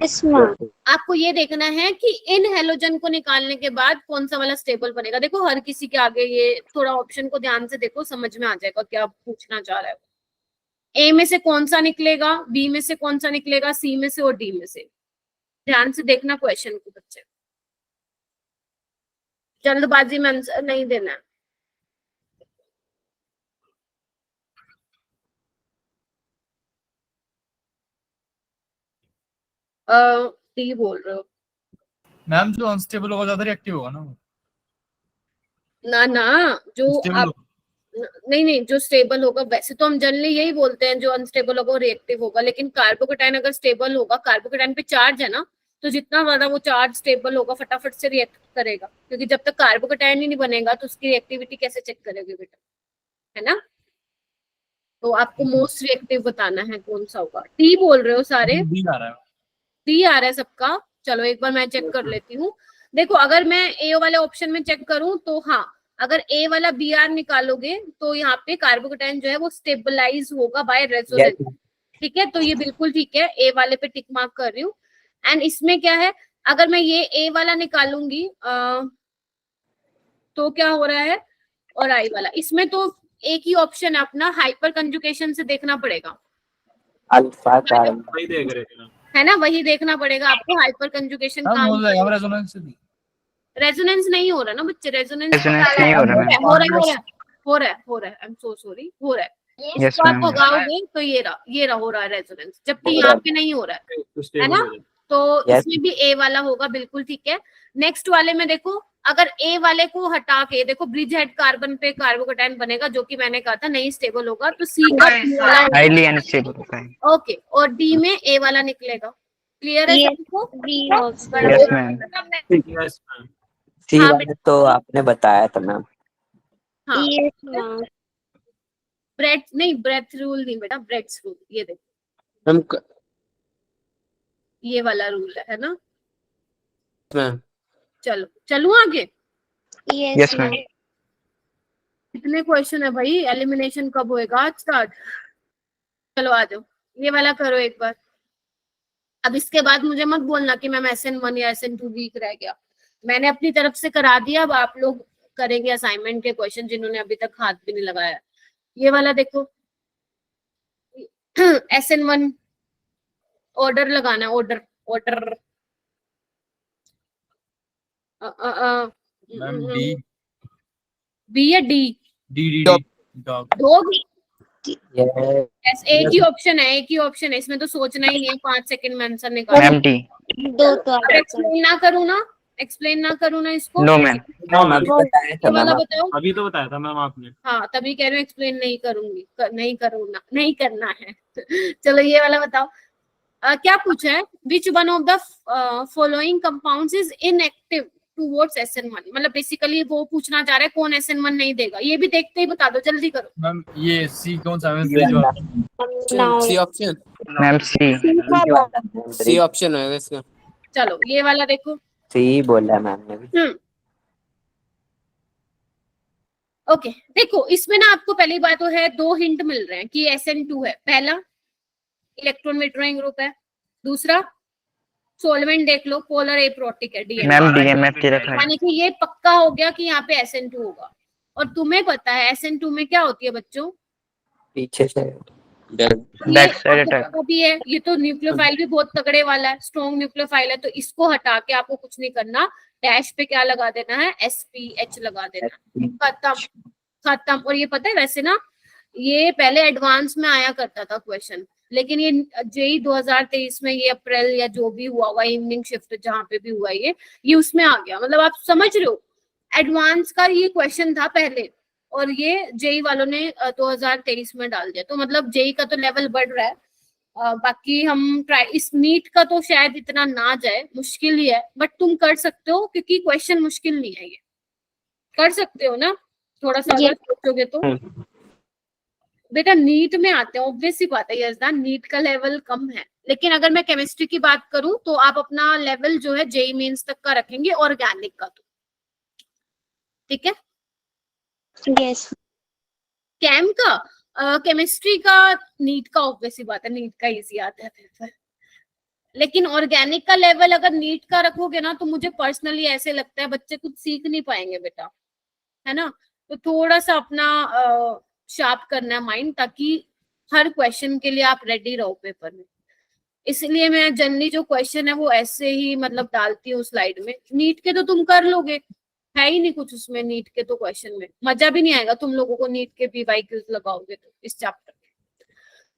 Yes ma'am. आपको ये देखना है कि इन हेलोजन को निकालने के बाद कौन सा वाला स्टेबल बनेगा। देखो हर किसी के आगे ये थोड़ा ऑप्शन को ध्यान से देखो, समझ में आ जाएगा क्या पूछना चाह रहा है। ए में से कौन सा निकलेगा, बी में से कौन सा निकलेगा, सी में से और डी में से। ध्यान से देखना क्वेश्चन को बच्चे, जल्दबाजी में आंसर नहीं देना है। डी बोल रहे हो? मैम जो अनस्टेबल होगा ज्यादा रिएक्टिव होगा ना वो? ना ना, जो Stable आप नहीं नहीं, जो स्टेबल होगा, वैसे तो हम जनरली यही बोलते हैं जो अनस्टेबल होगा वो रिएक्टिव होगा, लेकिन कार्बोकेटाइन अगर स्टेबल होगा, कार्बोकेटाइन पे चार्ज है ना, तो जितना ज्यादा वो चार्ज स्टेबल होगा फटाफट से रिएक्ट करेगा, क्योंकि जब तक कार्बोकेटाइन ही नहीं बनेगा तो उसकी रिएक्टिविटी कैसे चेक करेंगे बेटा, है ना। तो आपको मोस्ट रिएक्टिव बताना है कौन सा होगा। डी बोल रहे हो सारे? डी आ रहा है। डी आ रहा है सबका? चलो एक बार मैं चेक कर लेती हूँ। देखो अगर मैं ए वाले ऑप्शन में चेक करूं तो हाँ, अगर ए वाला BR निकालोगे तो यहाँ पे कार्बोकेटाइन जो है वो स्टेबलाइज होगा बाय रेजोनेंस। ठीक है, तो ये बिल्कुल ठीक है, ए वाले पे टिक मार्क कर रही हूँ। एंड इसमें क्या है, अगर मैं ये ए वाला निकालूंगी तो क्या हो रहा है, और आई वाला, इसमें तो एक ही ऑप्शन है अपना, हाइपर कंजुगेशन से देखना पड़ेगा, अल्फा का वही देख रहे थे। है ना, वही देखना पड़ेगा आपको, हाइपर कंजुगेशन हाँ हो काम। जाएगा रेजोनेंस से भी। रेजोनेंस नहीं हो रहा ना बच्चे, रेजोनेंस Resonance नहीं हो रहा मैम। हो रहा है, आई एम सो सॉरी, हो रहा है। Yes, इसको आप ma'am. भगाओगे तो ये रहा हो रहा है रेजोनेंस, जबकि यहाँ पे नहीं हो रहा है ना। तो Yes. इसमें भी ए वाला होगा, बिल्कुल ठीक है। नेक्स्ट वाले में देखो, अगर ए वाले को हटा के देखो, ब्रिज हेड कार्बन पे कार्बोकेटाइन बनेगा, जो कि मैंने कहा था नहीं स्टेबल होगा, तो सी का हाईली अनस्टेबल होता है। ओके, और डी में ए वाला निकलेगा। क्लियर है Yes. सबको? Yes ma'am. सी हाँ, वाला तो आपने बताया था मैम। हाँ यस मैम। ब्रेड नहीं, ब्रेथ रूल नहीं बेटा, ब्रेड्स रूल। ये देखो मैम ये वाला रूल है ना। मैम चलो चलूं आगे। Yes ma'am. कितने क्वेश्चन है भाई, एलिमिनेशन कब होएगा आज स्टार्ट? चलो आ जाओ, ये वाला करो एक बार। अब इसके बाद मुझे मत बोलना कि मैम SN1 या SN2 वीक रह गया। मैंने अपनी तरफ से करा दिया, अब आप लोग करेंगे असाइनमेंट के क्वेश्चन जिन्होंने अभी तक हाथ भी नहीं लगाया। ये वाला देखो SN1 ऑर्डर लगाना, order order ma'am D B या डी? D dog. डॉग। ये एक ही ऑप्शन है, एक ही ऑप्शन है, इसमें तो सोचना ही नहीं है। 5 सेकंड में आंसर निकाल। Ma'am D. दो तो अब एक्सप्लेन ना करूँ ना, एक्सप्लेन ना करूँ ना इसको? No ma'am. ये वाला बताओ। अभी तो बताया था मैम आपने। हाँ तभी कह रहे हो एक्सप्लेन नहीं करूंगी, नहीं करूँगा, नहीं करना है। चलो ये वाला बताओ। क्या पूछा है? Which one of the following compounds is inactive towards SN1? मतलब बेसिकली वो पूछना चाह रहा है कौन SN1 नहीं देगा। ये भी देखते ही बता दो, जल्दी करो। मैम ये सी कौन सा है? सी ऑप्शन, मैम सी। सी ऑप्शन है इसका। चलो ये वाला देखो। सी बोला मैम ने भी। ओके देखो, इसमें ना आपको पहली बात तो है, 2 हिंट मिल रहे हैं कि SN2 है। पहला इलेक्ट्रॉन विड्रॉइंग ग्रुप है, दूसरा सोलवेंट देख लो, पोलर एप्रोटिक है, DMF। मैम DMF रखा है। यानी कि ये पक्का हो गया कि यहाँ पे SN2 होगा। और तुम्हें पता है SN2 में क्या होती है बच्चों? पीछे से बैक साइड आपको अटैक। पता भी है, ये तो न्यूक्लियोफाइल भी बहुत तगड़े वाला है, स्ट्रॉन्ग न्यूक्लियोफाइल है। तो इसको हटा के आपको कुछ नहीं करना, डैश पे क्या लगा देना है? SPH लगा देना है। खत्म खत्म। और ये पता है वैसे ना, ये पहले एडवांस में आया करता था क्वेश्चन, लेकिन ये जेई 2023 में, ये अप्रैल या जो भी हुआ हुआ इवनिंग शिफ्ट जहाँ पे भी हुआ ये उसमें आ गया। मतलब आप समझ रहे हो, एडवांस का ये क्वेश्चन था पहले, और ये जेई वालों ने 2023 में डाल दिया। तो मतलब जेई का तो लेवल बढ़ रहा है। बाकी हम ट्राई, इस नीट का तो शायद इतना ना जाए, मुश्किल ही है, बट तुम कर सकते हो क्योंकि क्वेश्चन मुश्किल नहीं है। ये कर सकते हो ना, थोड़ा सा अगर सोचोगे तो। बेटा नीट में आते हैं, ऑब्वियस सी बात है यजदान, नीट का लेवल कम है। लेकिन अगर मैं केमिस्ट्री की बात करूं तो आप अपना लेवल जो है जेई मेंस तक का रखेंगे, ऑर्गेनिक का तो। ठीक है? यस। कैम का, केमिस्ट्री का, नीट का ऑब्वियस सी बात है, नीट का इजी आता है पेपर। लेकिन ऑर्गेनिक का लेवल अगर नीट का रखोगे ना, तो मुझे पर्सनली ऐसे लगता है बच्चे कुछ सीख नहीं पाएंगे बेटा, है ना? तो थोड़ा सा अपना शार्प करना है माइंड, ताकि हर क्वेश्चन के लिए आप रेडी रहो पेपर में। इसलिए मैं जनरली जो क्वेश्चन है वो ऐसे ही मतलब डालती हूँ स्लाइड में। नीट के तो तुम कर लोगे, है ही नहीं कुछ उसमें नीट के तो क्वेश्चन में, मजा भी नहीं आएगा तुम लोगों को नीट के PYQs लगाओगे तो इस चैप्टर में।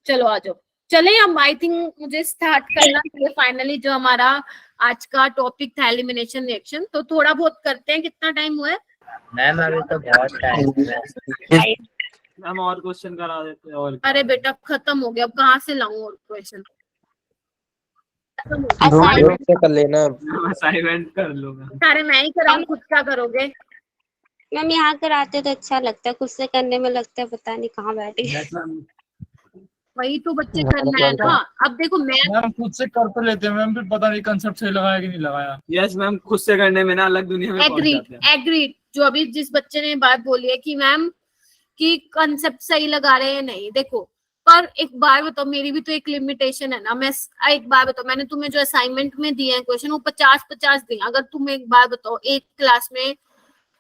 चलो आ जाओ, चले हम। आई थिंक मुझे स्टार्ट करना चाहिए फाइनली। जो हमारा आज का टॉपिक था एलिमिनेशन रिएक्शन, तो थोड़ा बहुत करते हैं। कितना टाइम हुआ है मैम? अभी तो बहुत टाइम। मैम और क्वेश्चन करा देते हैं। और अरे बेटा खत्म हो गया, अब कहाँ से लाऊं और क्वेश्चन? ग्रुप से कर लेना। असाइनमेंट कर लूंगा। सारे मैं ही कराऊं, खुद क्या करोगे? मैम यहाँ कराते तो अच्छा लगता है, खुद से करने में लगता है पता नहीं कहाँ बैठे। वही तो बच्चे करना है ना। अब देखो मैम खुद से कर तो लेते हैं मैम, फिर पता नहीं कंसेप्ट सही लगाया कि नहीं लगाया। यस मैम, खुद से करने में ना अलग दुनिया में पहुंच जाते हैं। एग्रीड। जो अभी जिस बच्चे ने बात बोली है कि मैम कि कंसेप्ट सही लगा रहे हैं नहीं, देखो पर एक बार बताओ, मेरी भी तो एक लिमिटेशन है ना। मैं एक बार बताओ, मैंने तुम्हें जो असाइनमेंट में दिए हैं क्वेश्चन वो 50-50 दिए। अगर तुम एक बार बताओ, एक क्लास में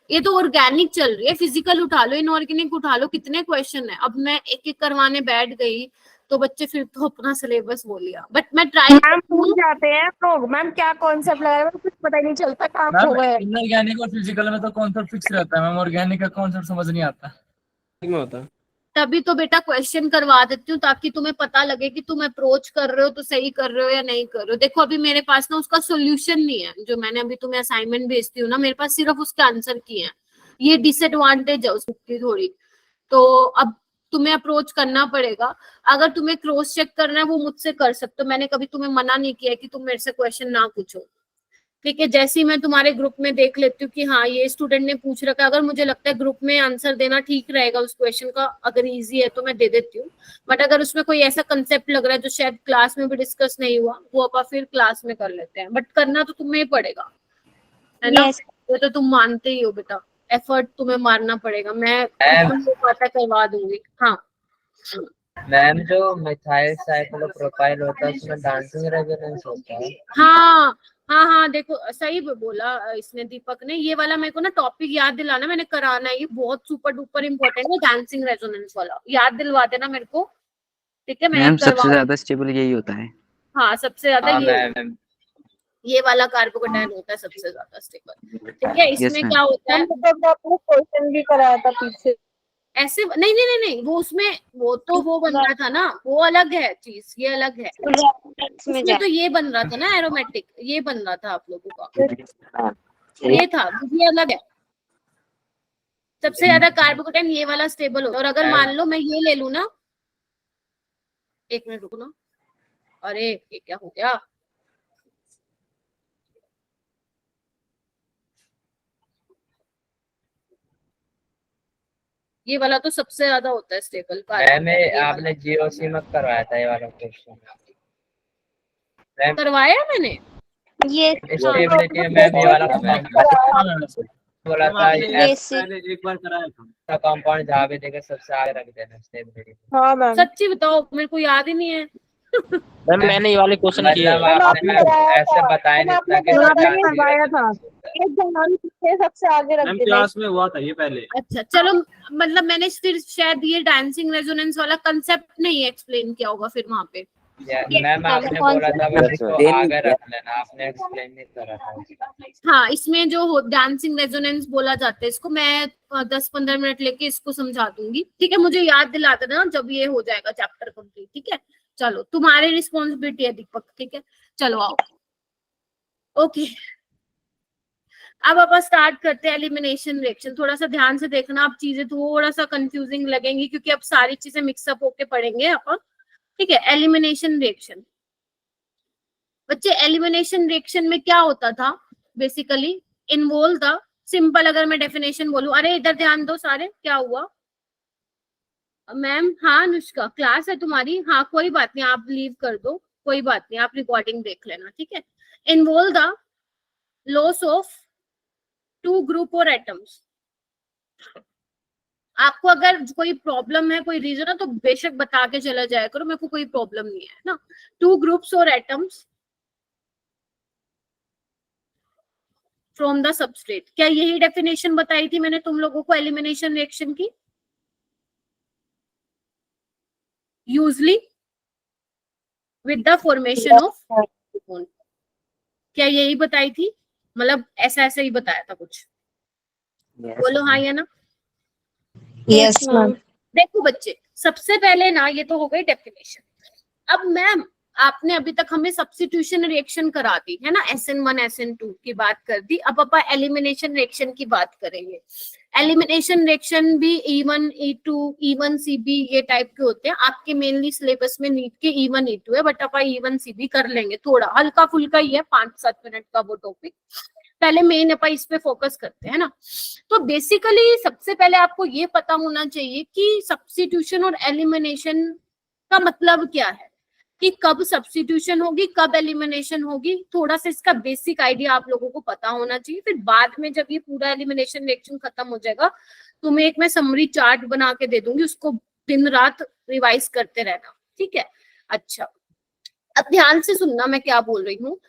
ये तो ऑर्गेनिक चल रही है, फिजिकल उठा लो, इनऑर्गेनिक उठा लो, कितने क्वेश्चन है। अब मैं एक एक करवाने बैठ गई तो बच्चे फिर तो अपना सिलेबस बोल लिया। बट मैं ट्राई भूल जाते हैं लोग मैम, क्या कॉन्सेप्ट लगा रहे हैं कुछ पता ही नहीं चलता कहाँ खो मैम गए। इनऑर्गेनिक और फिजिकल में तो कॉन्सेप्ट फिक्स रहता है मैम, ऑर्गेनिक का कॉन्सेप्ट समझ नहीं आता। होता तभी तो बेटा क्वेश्चन करवा देती हूँ, ताकि तुम्हें पता लगे कि तुम अप्रोच कर रहे हो तो सही कर रहे हो या नहीं कर रहे हो। देखो अभी मेरे पास ना उसका सोल्यूशन नहीं है, जो मैंने अभी तुम्हें असाइनमेंट भेजती हूँ ना, मेरे पास सिर्फ उसके आंसर की है। ये डिसएडवांटेज है उसकी थोड़ी। तो अब तुम्हें अप्रोच करना पड़ेगा। अगर तुम्हें क्रॉस चेक करना है वो मुझसे कर सकते हो, मैंने कभी तुम्हें मना नहीं किया कि तुम मेरे से क्वेश्चन ना पूछो। ठीक है, जैसे ही मैं तुम्हारे ग्रुप में देख लेती हूँ कि हाँ ये स्टूडेंट ने पूछ रखा है, अगर मुझे लगता है ग्रुप में आंसर देना ठीक रहेगा उस क्वेश्चन का, अगर इजी है तो मैं दे देती हूँ। बट अगर उसमें कोई ऐसा कंसेप्ट लग रहा है जो शायद क्लास में भी डिस्कस नहीं हुआ, वो अपन फिर क्लास में कर लेते हैं। बट करना तो तुम्हें ही पड़ेगा, है ना? ये तो तुम मानते ही हो बेटा, एफर्ट तुम्हें मारना पड़ेगा। मैं पता करवा दूंगी। हाँ मैम जो मिथाइल साइक्लोप्रोपाइल होता है उसमें डांसिंग रेजोनेंस होता है। हाँ हाँ हाँ, देखो सही बोला इसने दीपक ने। ये वाला मेरे को ना टॉपिक याद दिलाना, मैंने कराना है, ये बहुत सुपर डुपर इम्पोर्टेंट है, डांसिंग रेजोनेंस वाला याद दिलवा देना मेरे को, ठीक है? मैं मैम सबसे करवा, ज्यादा स्टेबल यही होता है। हाँ सबसे ज्यादा हाँ ये मैम। ये वाला कार्बोकेटाइन होता है सबसे ज्यादा स्टेबल, ठीक है? इसमें मैम। क्या होता है, मतलब आपने क्वेश्चन भी कराया था पीछे। ऐसे नहीं नहीं नहीं नहीं, वो उसमें वो तो वो बन रहा था ना, वो अलग है चीज, ये अलग है। में इसमें तो ये बन रहा था ना एरोमेटिक, ये बन रहा था आप लोगों का, ये था, ये अलग है। सबसे ज्यादा कार्बोकेटाइन ये वाला स्टेबल होता है। और अगर मान लो मैं ये ले लूं ना, एक मिनट रुको ना, अरे ये क्या हो गया, ये वाला तो सबसे ज्यादा होता है स्टेबल मैम आपने जीओसी मत करवाया था ये वाला क्वेश्चन? करवाया मैंने ये स्टेबिलिटी में ये वाला बोला था बेसिक एक बार कराया था। कंपाउंड जहाँ भी देखे सबसे आगे रख देना स्टेबिलिटी। हाँ मैम। सच्ची बताओ, मेरे को याद ही नहीं है। मैम मैंने ये वाले क्वेश्चन किए आपने कराया ऐसे था। बताया नहीं था कि आपने करवाया था, एक ध्यान से सबसे आगे रख मैम देना। क्लास में हुआ था ये पहले। अच्छा चलो, मतलब मैंने फिर शायद ये डांसिंग रेजोनेंस वाला कंसेप्ट नहीं एक्सप्लेन किया होगा फिर वहां पे। मैम आपने बोला था बस इसको आगे रख लेना, आपने एक्सप्लेन नहीं करा था। हाँ, इसमें जो डांसिंग रेजोनेंस बोला जाता है, इसको मैं 10-15 मिनट लेके इसको समझा दूंगी, ठीक है? मुझे याद दिला देना जब ये हो जाएगा चैप्टर कंप्लीट, ठीक है? चलो, तुम्हारी रिस्पॉन्सिबिलिटी है दीपक, ठीक है? चलो आओ, ओके। अब अपन स्टार्ट करते हैं एलिमिनेशन रिएक्शन। थोड़ा सा ध्यान से देखना, अब चीजें थोड़ा सा कंफ्यूजिंग लगेंगी क्योंकि अब सारी चीजें मिक्सअप होके पढ़ेंगे अपन, ठीक है? एलिमिनेशन रिएक्शन, बच्चे एलिमिनेशन रिएक्शन में क्या होता था? बेसिकली इन्वॉल्व था, सिंपल अगर मैं डेफिनेशन बोलूं, अरे इधर ध्यान दो सारे, क्या हुआ मैम? हाँ अनुष्का, क्लास है तुम्हारी, हाँ कोई बात नहीं, आप लीव कर दो, कोई बात नहीं, आप रिकॉर्डिंग देख लेना, ठीक है? Involve the loss of 2 group और एटम्स। आपको अगर कोई प्रॉब्लम है, कोई रीजन है, तो बेशक बता के चला जाया करो, मेरे को कोई प्रॉब्लम नहीं है ना। 2 ग्रुप्स और एटम्स फ्रॉम द सबस्ट्रेट। क्या यही डेफिनेशन बताई थी मैंने तुम लोगों को एलिमिनेशन रिएक्शन की? Usually with the formation of bond, क्या यही बताई थी? मतलब ऐसा ऐसा ही बताया था कुछ? बोलो हाँ या ना। Yes ma'am. देखो बच्चे, सबसे पहले ना ये तो हो गई डेफिनेशन। अब मैम आपने अभी तक हमें सब्स्टिट्यूशन रिएक्शन करा दी है ना, SN1 SN2 की बात कर दी। अब अपन एलिमिनेशन रिएक्शन की बात करेंगे। एलिमिनेशन रिएक्शन भी E1 E2 E1 CB ये टाइप के होते हैं। आपके मेनली सिलेबस में नीट के E1 E2 है, बट अपन E1 CB कर लेंगे, थोड़ा हल्का फुल्का ही है, 5-7 मिनट का वो टॉपिक। पहले मेन अपन इस पे फोकस करते हैं ना। तो बेसिकली सबसे पहले आपको ये पता होना चाहिए कि सब्स्टिट्यूशन और एलिमिनेशन का मतलब क्या है, कि कब सब्स्टिट्यूशन होगी, कब एलिमिनेशन होगी। थोड़ा सा इसका बेसिक आइडिया आप लोगों को पता होना चाहिए। फिर बाद में जब ये पूरा एलिमिनेशन रिएक्शन खत्म हो जाएगा, तुम्हें एक मैं समरी चार्ट बना के दे दूंगी, उसको दिन रात रिवाइज करते रहना, ठीक है? अच्छा, अब ध्यान से सुनना मैं क्या बोल रही हूँ।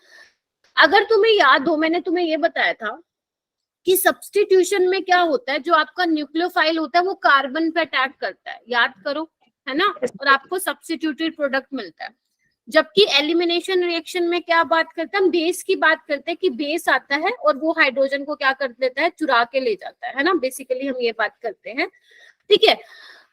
अगर तुम्हें याद हो, मैंने तुम्हें ये बताया था कि सब्स्टिट्यूशन में क्या होता है, जो आपका न्यूक्लियोफाइल होता है वो कार्बन पे अटैक करता है, याद करो, है ना? और आपको सब्स्टिट्यूटेड प्रोडक्ट मिलता है। जबकि एलिमिनेशन रिएक्शन में क्या बात करते हैं हम? बेस की बात करते हैं कि बेस आता है और वो हाइड्रोजन को क्या कर देता है? चुरा के ले जाता है ना? बेसिकली हम ये बात करते हैं, ठीक है?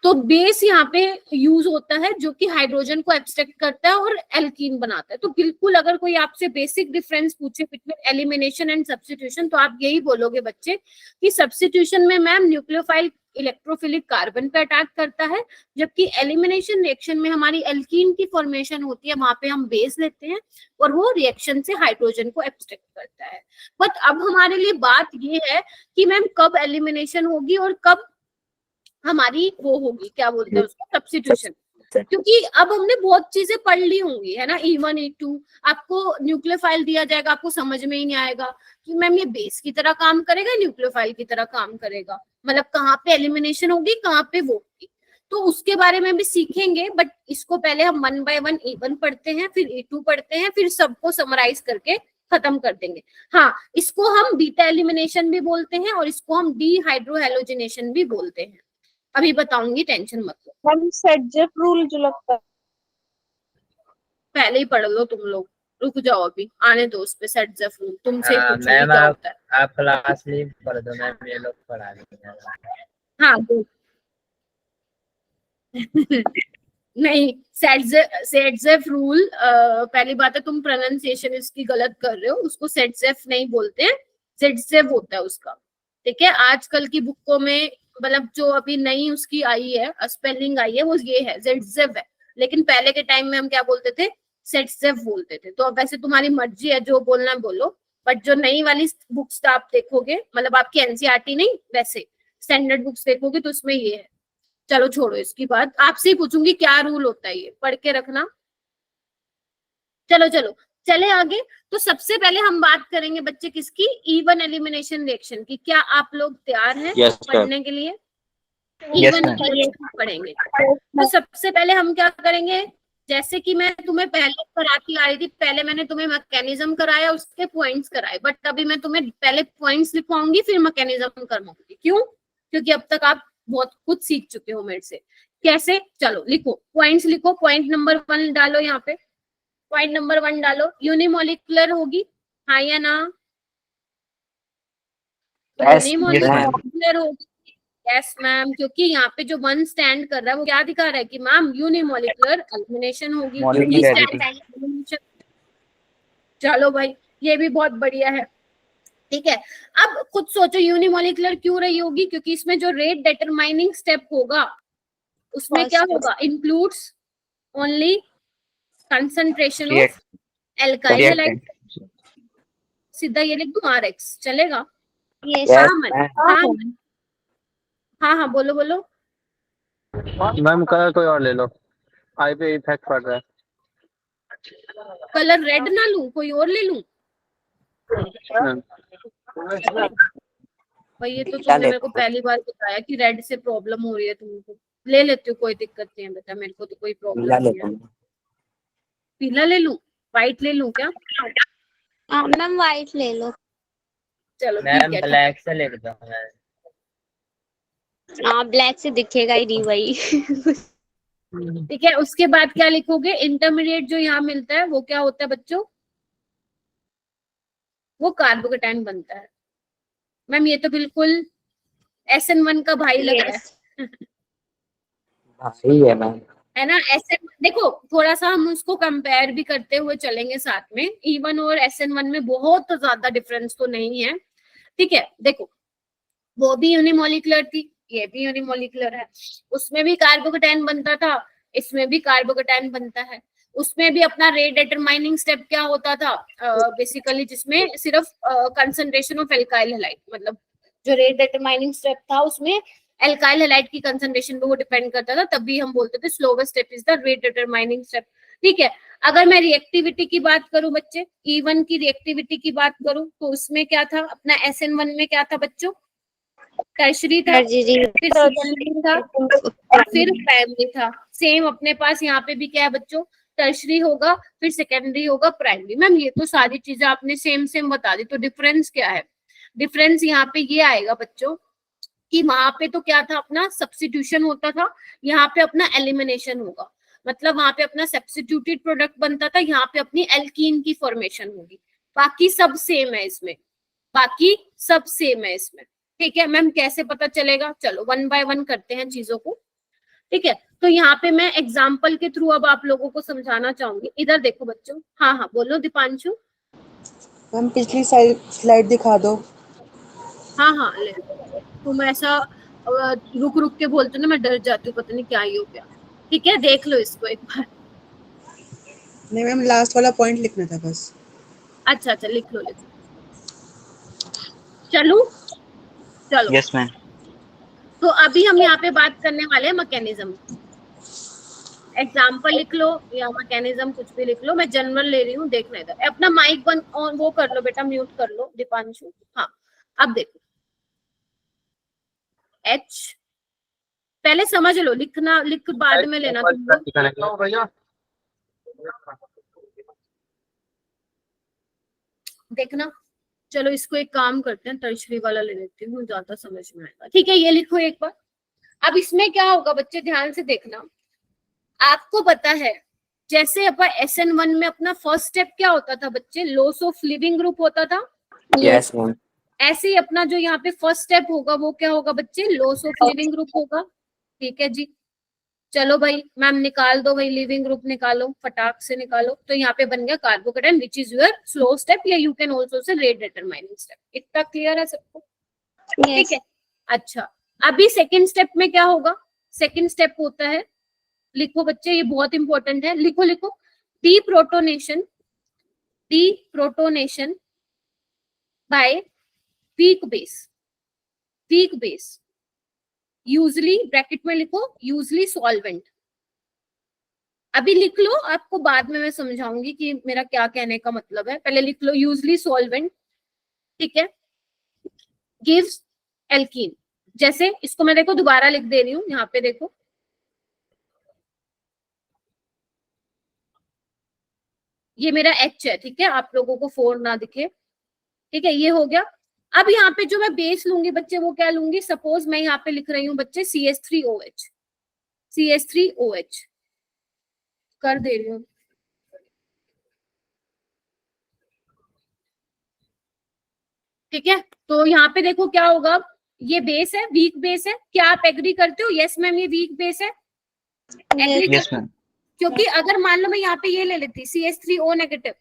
तो बेस यहाँ पे यूज होता है जो कि हाइड्रोजन को एब्स्ट्रैक्ट करता है और एल्कीन बनाता है। तो बिल्कुल अगर कोई आपसे बेसिक डिफरेंस पूछे बिटवीन एलिमिनेशन एंड सब्स्टिट्यूशन, तो आप यही बोलोगे बच्चे कि सब्स्टिट्यूशन में मैम न्यूक्लियोफाइल इलेक्ट्रोफिलिक कार्बन पे अटैक करता है, जबकि एलिमिनेशन रिएक्शन में हमारी एल्कीन की फॉर्मेशन होती है, वहां पे हम बेस लेते हैं और वो रिएक्शन से हाइड्रोजन को एब्स्ट्रैक्ट करता है। बट अब हमारे लिए बात ये है कि मैम कब एलिमिनेशन होगी और कब हमारी वो होगी, क्या बोलते हैं उसको, सब्स्टिट्यूशन। क्योंकि अब हमने बहुत चीजें पढ़ ली होंगी, है ना? E1 E2 आपको न्यूक्लियोफाइल दिया जाएगा, आपको समझ में ही नहीं आएगा कि मैम ये बेस की तरह काम करेगा, न्यूक्लियोफाइल की तरह काम करेगा, मतलब कहाँ पे एलिमिनेशन होगी, कहाँ पे वो होगी। तो उसके बारे में भी सीखेंगे, बट इसको पहले हम 1 by 1 E1 पढ़ते हैं, फिर E2 पढ़ते हैं, फिर सबको समराइज करके खत्म कर देंगे। हाँ, इसको हम बीटा एलिमिनेशन भी बोलते हैं और इसको हम डीहाइड्रोहेलोजिनेशन भी बोलते हैं। अभी बताऊंगी, टेंशन मत लो। मैम सेट रूल जो लगता है पहले ही पढ़ लो तुम लोग, रुक जाओ अभी, आने दो उस पे सेट जेफ रूल, तुमसे ही पूछूंगी मैम क्या होता है। आप क्लास लीव कर दो मैम, ये लोग पढ़ा देंगे। हाँ दो। नहीं, सेटजेफ रूल, पहली बात है तुम प्रोनाउंसिएशन इसकी गलत कर रहे हो, उसको सेटजेफ नहीं बोलते हैं, सेटजेफ होता है उसका। ठीक है, आजकल की बुकों में मतलब जो अभी नई उसकी आई है, स्पेलिंग आई है, वो ये है, सेटजेफ है, लेकिन पहले के टाइम में हम क्या बोलते थे, सेटजेफ बोलते थे। तो अब वैसे तुम्हारी मर्जी है, जो बोलना बोलो, बट जो नई वाली बुक्स आप देखोगे, मतलब आपकी एनसीईआरटी नहीं, वैसे स्टैंडर्ड बुक्स देखोगे तो उसमें ये है। चलो छोड़ो इसकी बात, आपसे ही पूछूंगी क्या रूल होता है, ये पढ़ के रखना। चलो चलो चले आगे। तो सबसे पहले हम बात करेंगे बच्चे किसकी, इवन एलिमिनेशन रिएक्शन की। क्या आप लोग तैयार हैं पढ़ने के लिए? इवन एलिमिनेशन पढ़ेंगे। तो सबसे पहले हम क्या करेंगे, जैसे कि मैं तुम्हें पहले कराती आ रही थी, पहले मैंने तुम्हें मैकेनिज्म कराया, उसके पॉइंट्स कराए, बट अभी मैं तुम्हें पहले पॉइंट्स लिखवाऊंगी फिर मैकेनिज्म करवाऊंगी। क्यों? क्योंकि अब तक आप बहुत कुछ सीख चुके हो मेरे से। कैसे? चलो लिखो, पॉइंट्स लिखो। पॉइंट नंबर 1 डालो यहाँ पे, पॉइंट नंबर 1 डालो। यूनिमोलिकुलर होगी, हाँ या ना? यूनिमोलिकुलर होगी, यस मैम, क्योंकि यहाँ पे जो 1 स्टैंड कर रहा है वो क्या दिखा रहा है कि मैम यूनिमोलिकुलर एलिमिनेशन होगी। चलो भाई, ये भी बहुत बढ़िया है। ठीक है, अब खुद सोचो यूनिमोलिकुलर क्यों रही होगी, क्योंकि इसमें जो रेट डिटरमाइनिंग स्टेप होगा उसमें क्या होगा, includes only concentration of alkyl halide. सीधा ये लिख दूं RX, चलेगा? हाँ हाँ बोलो बोलो। मैम कलर कोई और ले लो, आई पे इफेक्ट पड़ रहा है। कलर रेड ना लूं, कोई और ले लूं? भाई ये तो तुमने मेरे को पहली बार बताया कि रेड से प्रॉब्लम हो रही है तुमको। ले लेती हूँ, कोई दिक्कत नहीं है बेटा, मेरे को तो कोई प्रॉब्लम नहीं है। पीला ले लूं, व्हाइट ले लूं क्या? मैम व्हाइट ले लो। चलो मैम ठीक है, ब्लैक से लिख दो। हाँ ब्लैक से दिखेगा ही नहीं भाई। ठीक है। उसके बाद क्या लिखोगे, इंटरमीडिएट जो यहाँ मिलता है वो क्या होता है बच्चों, वो कार्बोकेटाइन बनता है। मैम ये तो बिल्कुल SN1 का भाई लग रहा है। भाई है मैम, है ना? SN, देखो थोड़ा सा हम उसको कंपेयर भी करते हुए चलेंगे साथ में। E1 और SN1 में बहुत ज्यादा डिफरेंस तो नहीं है। ठीक है, देखो वो भी यूनिमोलिकुलर थी, ये भी यूनिमोलिकुलर है, उसमें भी कार्बोकेटाइन बनता था, इसमें भी कार्बोकेटाइन बनता है। उसमें भी अपना रेट डिटरमाइनिंग स्टेप क्या होता था, बेसिकली जिसमें सिर्फ कंसंट्रेशन ऑफ एल्काइल हैलाइड, मतलब जो रेट डिटरमाइनिंग स्टेप था उसमें एल्काइल हैलाइड की कंसंट्रेशन पे वो डिपेंड करता था, तभी हम बोलते थे slowest step is the rate determining step. ठीक है, अगर मैं रिएक्टिविटी की बात करूं बच्चे, E1 की रिएक्टिविटी की बात करूं, तो उसमें क्या था, अपना SN1 में क्या था बच्चों, टर्शरी था, फिर सेकेंडरी था, फिर प्राइमरी था। सेम अपने पास यहाँ पे भी क्या है बच्चों, टर्शरी होगा, फिर सेकेंडरी होगा, प्राइमरी। मैम ये तो सारी चीजें आपने सेम सेम बता दी, तो डिफरेंस क्या है? डिफरेंस यहाँ पे ये आएगा बच्चों कि वहां पे तो क्या था, अपना सब्स्टिट्यूशन होता था, यहाँ पे अपना एलिमिनेशन होगा, मतलब वहां पे अपना सब्स्टिट्यूटेड प्रोडक्ट बनता था, यहाँ पे अपनी एल्कीन की फॉर्मेशन होगी। बाकी सब सेम है इसमें, बाकी सब सेम है इसमें। ठीक है मैम, कैसे पता चलेगा? चलो 1 by 1 करते हैं चीजों को। ठीक है, तो यहाँ पे मैं एग्जाम्पल के थ्रू अब आप लोगों को समझाना चाहूंगी। इधर देखो बच्चों, हाँ हाँ बोलो दीपांशु। मैम पिछली स्लाइड दिखा दो। हाँ हाँ ले, तुम ऐसा रुक रुक के बोलते ना, मैं डर जाती हूँ, पता नहीं क्या ही हो गया। ठीक है, देख लो इसको एक बार। नहीं मैम, लास्ट वाला पॉइंट लिखना था बस। अच्छा अच्छा, लिख लो लिख लो। चलो चलो, यस मैम। तो अभी हम यहाँ पे बात करने वाले हैं मैकेनिज्म। एग्जाम्पल लिख लो या मैकेनिज्म कुछ भी लिख लो, मैं जनरल ले रही हूँ, देखना इधर। अपना माइक बंद ऑन वो कर लो बेटा, म्यूट कर लो दीपांशु। हाँ अब देखो, H पहले समझ लो, लिखना लिख बाद में लेना तुम लोग। भैया देखना, चलो इसको एक काम करते हैं, टर्शरी वाला ले लेती हूँ, ज्यादा समझ में आएगा। ठीक है, ये लिखो एक बार। अब इसमें क्या होगा बच्चे, ध्यान से देखना। आपको पता है जैसे अपन SN1 में अपना फर्स्ट स्टेप क्या होता था बच्चे, लॉस ऑफ लिविंग ग्रुप होता था। Yes ma'am. ऐसे ही अपना जो यहाँ पे फर्स्ट स्टेप होगा वो क्या होगा बच्चे, लॉस ऑफ लिविंग ग्रुप होगा। ठीक है जी, चलो भाई मैम निकाल दो भाई, लिविंग ग्रुप निकालो, फटाक से निकालो। तो यहाँ पे बन गया carbocation which is your slow step, या you can also say rate determining step. इतना क्लियर है सबको? ठीक है, अच्छा अभी सेकेंड स्टेप में क्या होगा, सेकेंड स्टेप होता है, लिखो बच्चे ये बहुत इंपॉर्टेंट है, लिखो लिखो, deprotonation by weak base usually, bracket में लिखो यूजली सॉल्वेंट। अभी लिख लो, आपको बाद में मैं समझाऊंगी कि मेरा क्या कहने का मतलब है, पहले लिख लो यूजली सॉल्वेंट। ठीक है, गिव्स एल्कीन। जैसे इसको मैं देखो दोबारा लिख दे रही हूँ, यहाँ पे देखो, ये मेरा H है। ठीक है, आप लोगों को 4 ना दिखे। ठीक है, ये हो गया। अब यहाँ पे जो मैं बेस लूंगी बच्चे, वो क्या लूंगी, सपोज मैं यहाँ पे लिख रही हूँ बच्चे CH3OH कर दे रही हूँ। ठीक है, तो यहाँ पे देखो क्या होगा, ये बेस है, वीक बेस है। क्या आप एग्री करते हो? यस मैम, ये वीक बेस है। Agree yes ma'am. क्योंकि अगर मान लो मैं यहाँ पे ये ले लेती CH3O नेगेटिव,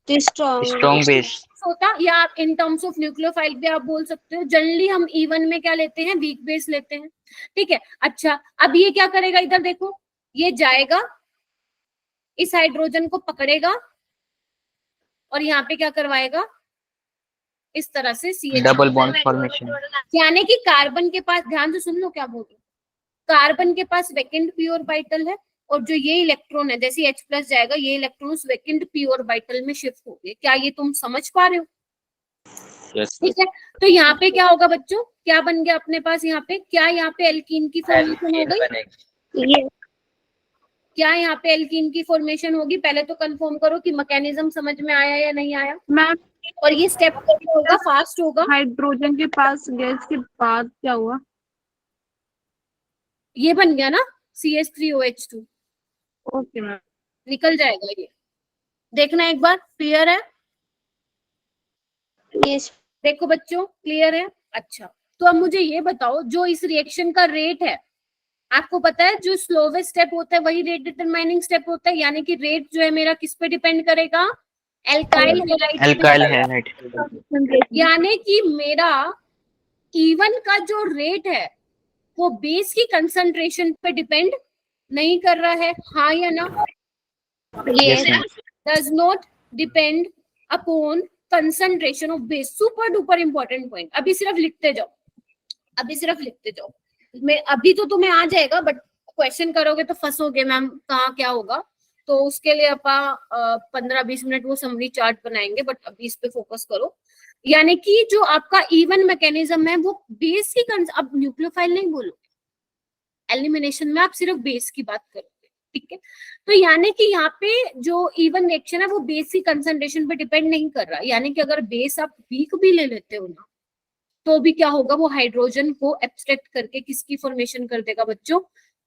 स्ट्रॉन्ग बेस होता, या आप इन टर्म्स ऑफ न्यूक्लियोफाइल भी आप बोल सकते हो। जनरली हम E1 में क्या लेते हैं, वीक बेस लेते हैं। ठीक है, अच्छा अब ये क्या करेगा, इधर देखो, ये जाएगा इस हाइड्रोजन को पकड़ेगा और यहाँ पे क्या करवाएगा, इस तरह से CH डबल बॉन्ड फॉर्मेशन। यानी कि कार्बन के पास, ध्यान से सुन लो क्या बोल रही हूँ, कार्बन के पास वैकेंट पी ऑर्बिटल है, और जो ये इलेक्ट्रॉन है, जैसे H+ जाएगा, ये इलेक्ट्रॉन उस वैकेंट पी ऑर्बिटल में शिफ्ट हो गए। क्या ये तुम समझ पा रहे हो? यस। ठीक है, तो यहाँ पे क्या होगा बच्चों, क्या बन गया अपने पास यहाँ पे, क्या यहाँ पे एल्कीन की फॉर्मेशन हो गई? क्या यहाँ पे एल्कीन की फॉर्मेशन होगी? पहले तो कंफर्म करो कि मैकेनिज्म समझ में आया या नहीं आया। मैम और ये स्टेप कैसे होगा, फास्ट होगा। हाइड्रोजन के पास गैस के बाद क्या हुआ? ये बन गया ना CH3OH2, ओके मैम। निकल जाएगा ये, देखना एक बार, क्लियर है? यस देखो बच्चों क्लियर है। अच्छा तो अब मुझे ये बताओ, जो इस रिएक्शन का रेट है, आपको पता है जो स्लोवेस्ट स्टेप होता है वही रेट डिटरमाइनिंग स्टेप होता है, यानी कि रेट जो है मेरा किस पे डिपेंड करेगा, एल्काइल हैलाइड। यानी कि मेरा E1 का जो रेट है वो बेस की कंसंट्रेशन पे डिपेंड नहीं कर रहा है, हाँ या ना? Yes does not depend upon concentration of base. Super duper important point. अभी सिर्फ लिखते जाओ, मैं अभी तो तुम्हें आ जाएगा, बट क्वेश्चन करोगे तो फंसोगे मैम, कहाँ क्या होगा। तो उसके लिए अपन 15-20 मिनट वो समरी चार्ट बनाएंगे, बट अभी इस पे फोकस करो। यानी कि जो आपका E1 मैकेनिज्म है वो बेस की अब न्यूक्लियोफाइल नहीं बोलोगे, एलिमिनेशन में आप सिर्फ बेस की बात करोगे। ठीक है, तो यानी कि यहाँ पे जो E1 रिएक्शन है वो बेस की कंसंट्रेशन पे डिपेंड नहीं कर रहा। यानी कि अगर बेस आप वीक भी ले लेते हो ना, तो भी क्या होगा, वो हाइड्रोजन को एब्स्ट्रैक्ट करके किसकी फॉर्मेशन कर देगा बच्चों,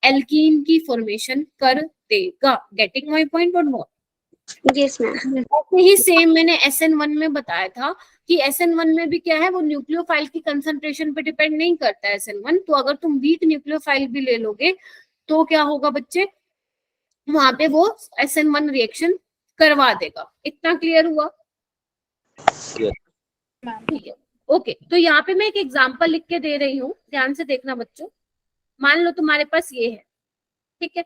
एल्कीन की फॉर्मेशन कर देगा। गेटिंग माय पॉइंट और नॉट? Yes ma'am. ऐसे ही सेम मैंने SN1 में बताया था कि SN1 में भी क्या है, वो न्यूक्लियोफाइल की कंसंट्रेशन पे डिपेंड नहीं करता है SN1। तो अगर तुम वीक न्यूक्लियोफाइल भी ले लोगे तो क्या होगा बच्चे, वहां पे वो SN1 रिएक्शन करवा देगा। इतना क्लियर हुआ? ठीक है, ओके। तो यहाँ पे मैं एक एग्जांपल लिख के दे रही हूँ, ध्यान से देखना बच्चों। मान लो तुम्हारे पास ये है, ठीक है,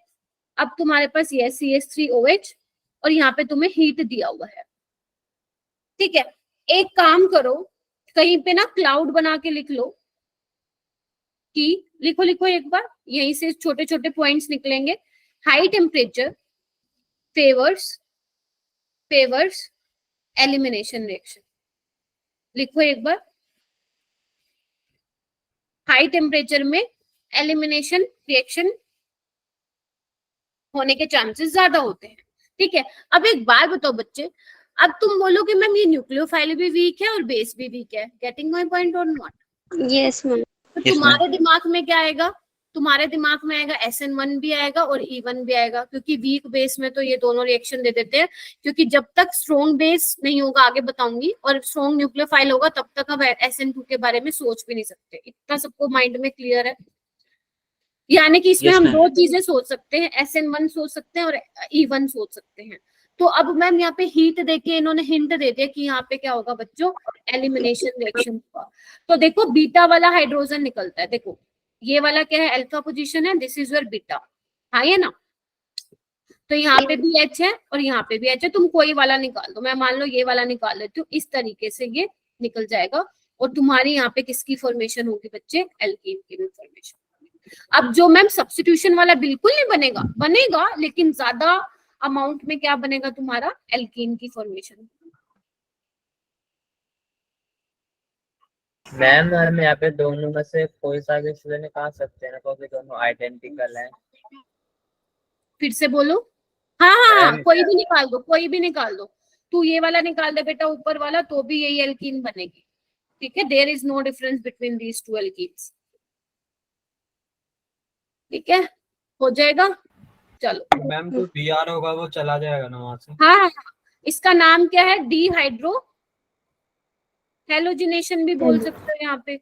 अब तुम्हारे पास ये है CH3OH और यहाँ पे तुम्हें हीट दिया हुआ है। ठीक है, एक काम करो, कहीं पे ना क्लाउड बना के लिख लो कि, लिखो एक बार, यहीं से छोटे छोटे पॉइंट्स निकलेंगे। High temperature favours elimination reaction. लिखो एक बार, हाई टेम्परेचर में एलिमिनेशन रिएक्शन होने के चांसेस ज्यादा होते हैं। ठीक है, अब एक बात बताओ बच्चे, अब तुम बोलो कि मैम ये न्यूक्लियोफाइल भी वीक है और बेस भी वीक है, गेटिंग माय पॉइंट और नॉट? Yes ma'am. तो तुम्हारे दिमाग में क्या आएगा? तुम्हारे दिमाग में आएगा SN1 भी आएगा और E1 भी आएगा, क्योंकि वीक बेस में तो ये दोनों रिएक्शन दे देते हैं, क्योंकि जब तक स्ट्रॉन्ग बेस नहीं होगा, आगे बताऊंगी, और स्ट्रॉन्ग न्यूक्लियोफाइल होगा, तब तक हम SN2 के बारे में सोच भी नहीं सकते। इतना सबको माइंड में क्लियर है? यानी कि इसमें हम दो चीजें सोच सकते हैं, SN1 सोच सकते हैं और E1 सोच सकते हैं। तो अब मैम यहाँ पे हीट देके इन्होंने हिंट दे दिया कि यहाँ पे क्या होगा बच्चों, एलिमिनेशन रिएक्शन होगा। तो देखो बीटा वाला हाइड्रोजन निकलता है, देखो ये वाला क्या है, अल्फा पोजीशन है, दिस इज योर बीटा, हाँ ये ना। तो यहाँ पे भी H है और यहाँ पे भी H है, तुम कोई वाला निकाल दो, मैं मान लो ये वाला निकाल लेती हूँ, इस तरीके से ये निकल जाएगा। और तुम्हारी यहाँ पे किसकी फॉर्मेशन होगी बच्चे, एल्कीन की फॉर्मेशन। अब जो मैम सब्स्टिट्यूशन वाला बिल्कुल नहीं बनेगा, बनेगा लेकिन ज्यादा अमाउंट में क्या बनेगा तुम्हारा, एल्कीन की फॉर्मेशन। मैम हम यहाँ पे दोनों में से कोई सा भी इसलिए निकाल सकते हैं ना, क्योंकि दोनों आइडेंटिकल हैं। फिर से बोलो। हाँ हाँ हाँ, मैम, कोई भी निकाल दो, कोई भी निकाल दो। तू ये वाला निकाल दे बेटा ऊपर वाला, तो भी यही एल्कीन बनेगी। ठीक है, there is no difference between these two alkenes. ठीक है, हो जाएगा। चलो मैम जो Br होगा वो चला जाएगा ना वहां से। हाँ हाँ, इसका नाम क्या है, डिहाइड्रो हेलोजिनेशन भी बोल सकते हो। यहाँ पे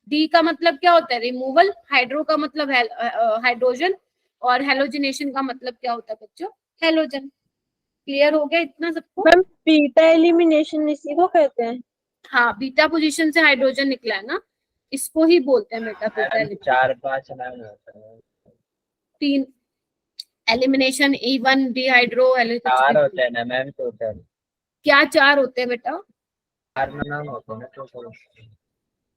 डी का मतलब क्या होता है, रिमूवल, हाइड्रो का मतलब हाइड्रोजन, और हेलोजिनेशन का मतलब क्या होता है बच्चों, हेलोजन। क्लियर हो गया इतना सबको? मैम बीटा एलिमिनेशन इसी को कहते हैं। हाँ, बीटा पोजीशन से हाइड्रोजन निकला है ना, इसको ही बोलते हैं बेटा बीटा मैम 4-5 नाम होते हैं। 3 एलिमिनेशन, E1 डिहाइड्रो 4 होते हैं ना मैम टोटल। क्या 4 होते हैं बेटा? 4 नाम होते हैं ना टोटल।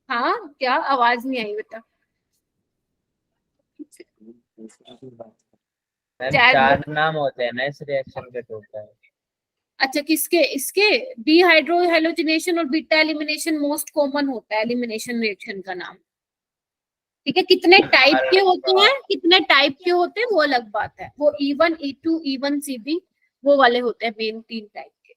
हाँ क्या, आवाज नहीं आई बेटा। मैम 4 4 नाम होते हैं ना इस रिएक्शन के टोटल। अच्छा, किसके? इसके डिहाइड्रो हेलोजिनेशन और बीटा एलिमिनेशन मोस्ट कॉमन होता है एलिमिनेशन रिएक्शन का नाम। ठीक है, कितने टाइप के होते हैं, कितने टाइप के होते हैं वो अलग बात है, वो E1 E2 E1 CB वो वाले होते हैं मेन 3 टाइप के।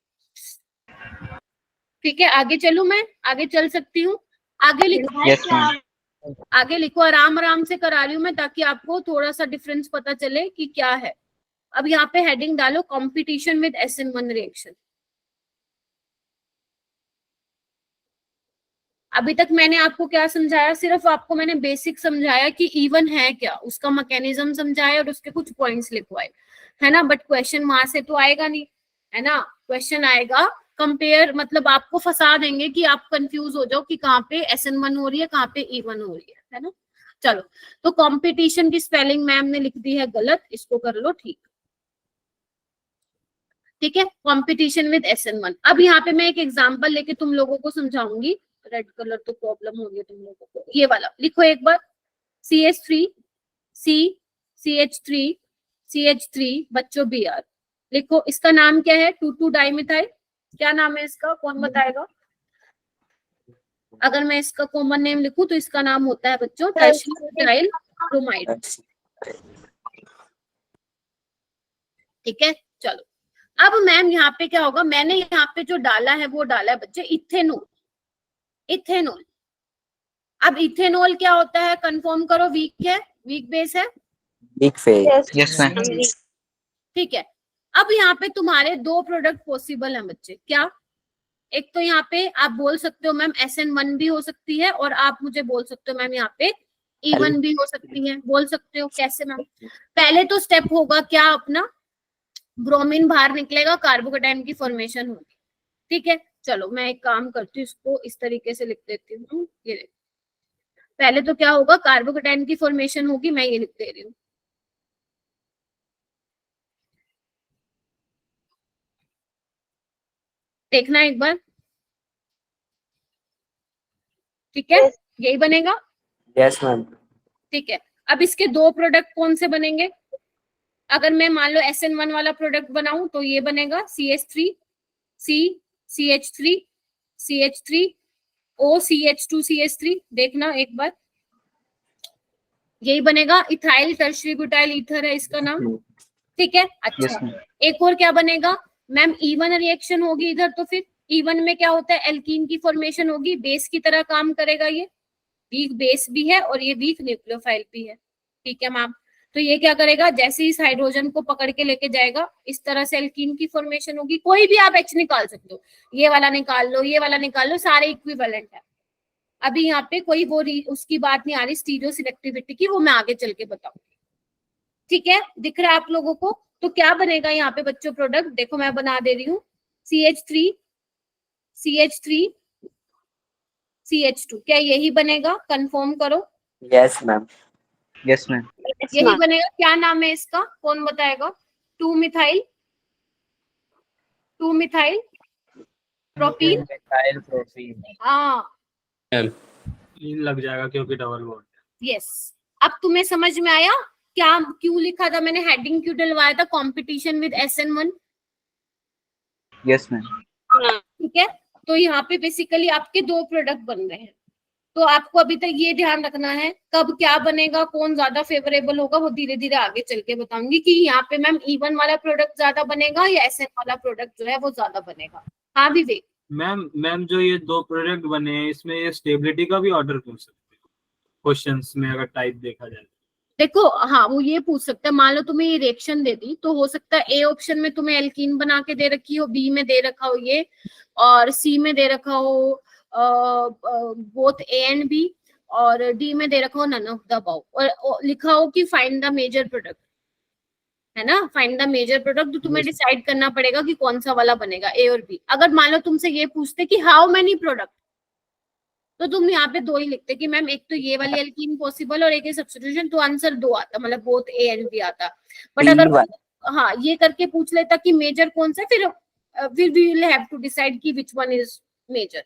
ठीक है, आगे चलूं मैं, आगे चल सकती हूँ? आगे लिखो। Yes, ma'am. आगे लिखो, आराम आराम से करा रही हूँ मैं, ताकि आपको थोड़ा सा डिफरेंस पता चले कि क्या है। अब यहाँ पे हेडिंग डालो, कंपटीशन विद SN1 रिएक्शन। अभी तक मैंने आपको क्या समझाया, सिर्फ आपको मैंने बेसिक समझाया कि E1 है क्या, उसका मैकेनिज्म समझाया और उसके कुछ पॉइंट्स लिखवाए, है ना। बट क्वेश्चन वहां से तो आएगा नहीं, है ना। क्वेश्चन आएगा कंपेयर, मतलब आपको फंसा देंगे कि आप कंफ्यूज हो जाओ कि कहाँ पे SN1 हो रही है, कहाँ पे E1 हो रही है ना। चलो, तो कंपटीशन की स्पेलिंग मैम ने लिख दी है गलत, इसको कर लो ठीक। ठीक है, कंपटीशन विद SN1। अब यहाँ पे मैं एक एग्जांपल लेके तुम लोगों को समझाऊंगी। रेड कलर तो प्रॉब्लम हो गई तुम लोगों को, ये वाला लिखो एक बार, CH3 C CH3 CH3 बच्चों Br लिखो। इसका नाम क्या है, 2,2 डाइमिथाइल, क्या नाम है इसका, कौन बताएगा? अगर मैं इसका कॉमन नेम लिखूं तो इसका नाम होता है बच्चों टर्शियल ब्रोमाइड। ठीक है, चलो अब मैम यहाँ पे क्या होगा, मैंने यहाँ पे जो डाला है वो डाला है बच्चे इथेनॉल। इथेनॉल, अब इथेनॉल क्या होता है, कंफर्म करो, वीक है, वीक बेस है। Big face. Yes, ma'am. ठीक है, अब यहाँ पे तुम्हारे 2 प्रोडक्ट पॉसिबल हैं बच्चे, क्या? एक तो यहाँ पे आप बोल सकते हो मैम SN1 भी हो सकती है, और आप मुझे बोल सकते हो मैम यहाँ पे E1 भी हो सकती है, बोल सकते हो। कैसे मैम? पहले तो स्टेप होगा क्या अपना, ब्रोमीन बाहर निकलेगा, कार्बोकेटाइन की फॉर्मेशन होगी। ठीक है, चलो मैं एक काम करती हूँ, इसको इस तरीके से लिख देती हूँ। ये देखो, पहले तो क्या होगा, कार्बोकेटाइन की फॉर्मेशन होगी, मैं ये लिख दे रही हूँ। देखना एक बार, ठीक है, यही बनेगा। Yes ma'am. ठीक है, अब इसके 2 प्रोडक्ट कौन से बनेंगे? अगर मैं मान लो SN1 वाला प्रोडक्ट बनाऊं तो ये बनेगा CH3 C CH3 CH3 O CH2 CH3। देखना एक बार, यही बनेगा, इथाइल टर्शरी ब्यूटाइल ईथर है इसका नाम, ठीक है। अच्छा, एक और क्या बनेगा मैम, इवन रिएक्शन होगी इधर, तो फिर इवन में क्या होता है, एल्कीन की फॉर्मेशन होगी, बेस की तरह काम करेगा, ये वीक बेस भी है और ये वीक न्यूक्लियोफाइल भी है, ठीक है मैम। तो ये क्या करेगा, जैसे इस हाइड्रोजन को पकड़ के लेके जाएगा, इस तरह से एल्कीन की फॉर्मेशन होगी। कोई भी आप H निकाल सकते हो, ये वाला निकाल लो, ये वाला निकाल लो, सारे इक्विवेलेंट है। अभी यहाँ पे कोई वो उसकी बात नहीं आ रही स्टीरियो सिलेक्टिविटी की, वो मैं आगे चल के बताऊंगी, ठीक है। दिख रहा है आप लोगों को? तो क्या बनेगा यहाँ पे बच्चों प्रोडक्ट, देखो मैं बना दे रही हूँ, CH3 CH3 CH2, क्या यही बनेगा? कंफर्म करो। Yes ma'am. Yes ma'am. यही बनेगा। क्या नाम है इसका, कौन बताएगा? 2 मिथाइल प्रोपीन। हाँ लग जाएगा क्योंकि डबल बॉन्ड। यस, अब तुम्हें समझ में आया क्या क्यों लिखा था मैंने, हेडिंग क्यों डलवाया था, competition with SN1। Yes ma'am. ठीक है, तो यहाँ पे बेसिकली आपके 2 प्रोडक्ट बन रहे हैं। तो आपको अभी तक ये ध्यान रखना है, कब क्या बनेगा, कौन ज्यादा फेवरेबल होगा, वो धीरे धीरे आगे चल के बताऊंगी कि यहाँ पे मैम इवन वाला प्रोडक्ट ज्यादा बनेगा या SN वाला प्रोडक्ट जो है वो ज्यादा बनेगा। हाँ विवेक। मैम जो ये 2 प्रोडक्ट बने हैं, इसमें ये स्टेबिलिटी का भी ऑर्डर कर सकते हो क्वेश्चंस में, अगर टाइप देखा जाए। देखो हाँ, वो ये पूछ सकता है, मान लो तुम्हें ये रिएक्शन दे दी, तो हो सकता है A ऑप्शन में तुम्हें एल्कीन बना के दे रखी हो, B में दे रखा हो ये, और C में दे रखा हो बोथ A एंड B, और D में दे रखा हो नन ऑफ द अबव, और लिखा हो कि फाइंड द मेजर प्रोडक्ट, है ना, फाइंड द मेजर प्रोडक्ट। तो तुम्हें डिसाइड करना पड़ेगा कि कौन सा वाला बनेगा, A और B। अगर मान लो तुमसे ये पूछते कि हाउ मेनी प्रोडक्ट, तो तुम यहाँ पे 2 ही लिखते कि मैम एक तो ये वाली एल्कीन पॉसिबल और एक है सब्स्टिट्यूशन, तो आंसर 2 आता, मतलब बोथ A एंड B आता। बट अगर हाँ ये करके पूछ लेता कि मेजर कौन सा, फिर we will have to decide कि विच वन इज मेजर,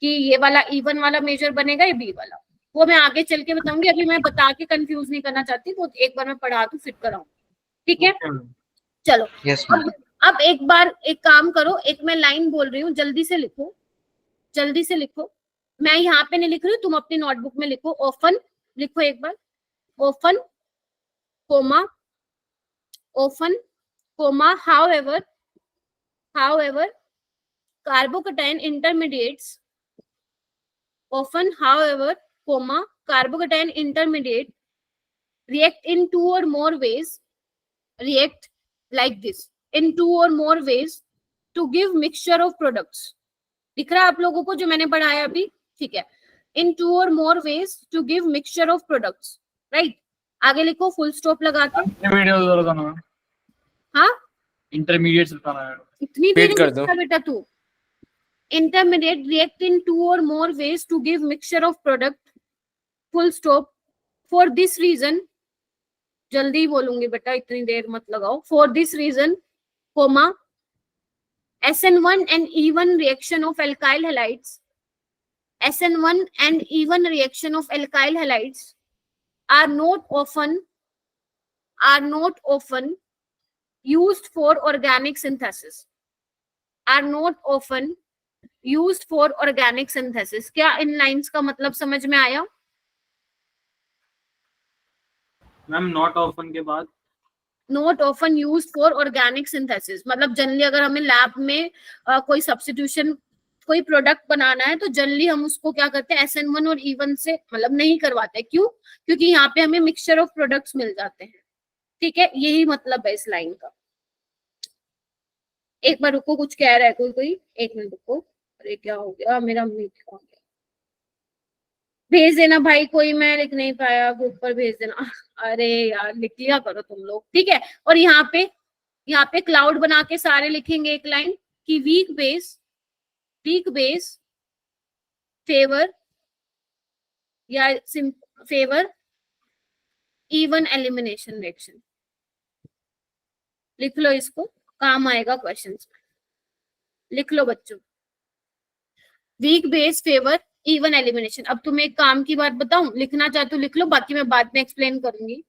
कि ये वाला इवन वाला मेजर बनेगा या B वाला, वो मैं आगे चल के बताऊंगी। अभी मैं बता के कंफ्यूज नहीं करना चाहती, वो एक बार मैं पढ़ा दूं फिर कराऊं, ठीक है। चलो अब एक बार एक काम करो, एक मैं लाइन बोल रही हूँ, जल्दी से लिखो, जल्दी से लिखो। मैं यहाँ पे नहीं लिख रही हूँ, तुम अपनी नोटबुक में लिखो। ऑफन लिखो एक बार, often comma, often comma, however carbocation intermediates, often however comma carbocation intermediate react in 2 or more ways, react like this in 2 or more ways to give mixture of products। दिख रहा है आप लोगों को जो मैंने पढ़ाया अभी, ठीक है। in 2 or more ways to give mixture of products, right। आगे लिखो फुल स्टॉप लगा के। हाँ इंटरमीडिएट बताना है, इतनी देर में बेटा तू। Intermediate react in 2 or more ways to give mixture of product, full stop। For this reason, जल्दी बोलूंगी बेटा, इतनी देर मत लगाओ। For this reason, comma SN1 and even reaction of alkyl halides, SN1 and even reaction of alkyl halides are not often used for organic synthesis, are not often used for organic synthesis। क्या इन लाइंस का मतलब समझ में आया मैम? नॉट ऑफन के बाद not often used for organic synthesis, मतलब जनरली अगर हमें लैब में कोई सब्स्टिट्यूशन कोई प्रोडक्ट बनाना है, तो जनरली हम उसको क्या करते हैं, SN1 और E1 से मतलब नहीं करवाते। क्यों? क्योंकि यहाँ पे हमें मिक्सचर ऑफ प्रोडक्ट्स मिल जाते हैं, ठीक है। यही मतलब है इस लाइन का। एक बार रुको, कुछ कह रहा है कोई, एक मिनट रुको। अरे क्या हो गया, मेरा मीट हो गया। भेज देना भाई, कोई मैं लिख नहीं पाया, ग्रुप पर भेज देना। अरे यार लिख लिया करो तुम लोग, ठीक है। और यहाँ पे क्लाउड बना के सारे लिखेंगे एक लाइन कि वीक बेस फेवर या फेवर इवन एलिमिनेशन रिएक्शन। लिख लो इसको, काम आएगा क्वेश्चंस में। लिख लो बच्चों, weak base favour even elimination. अब तुम्हें एक काम की बात बताऊं, लिखना चाहते हो लिख लो, बाकी मैं बाद में एक्सप्लेन करूंगी।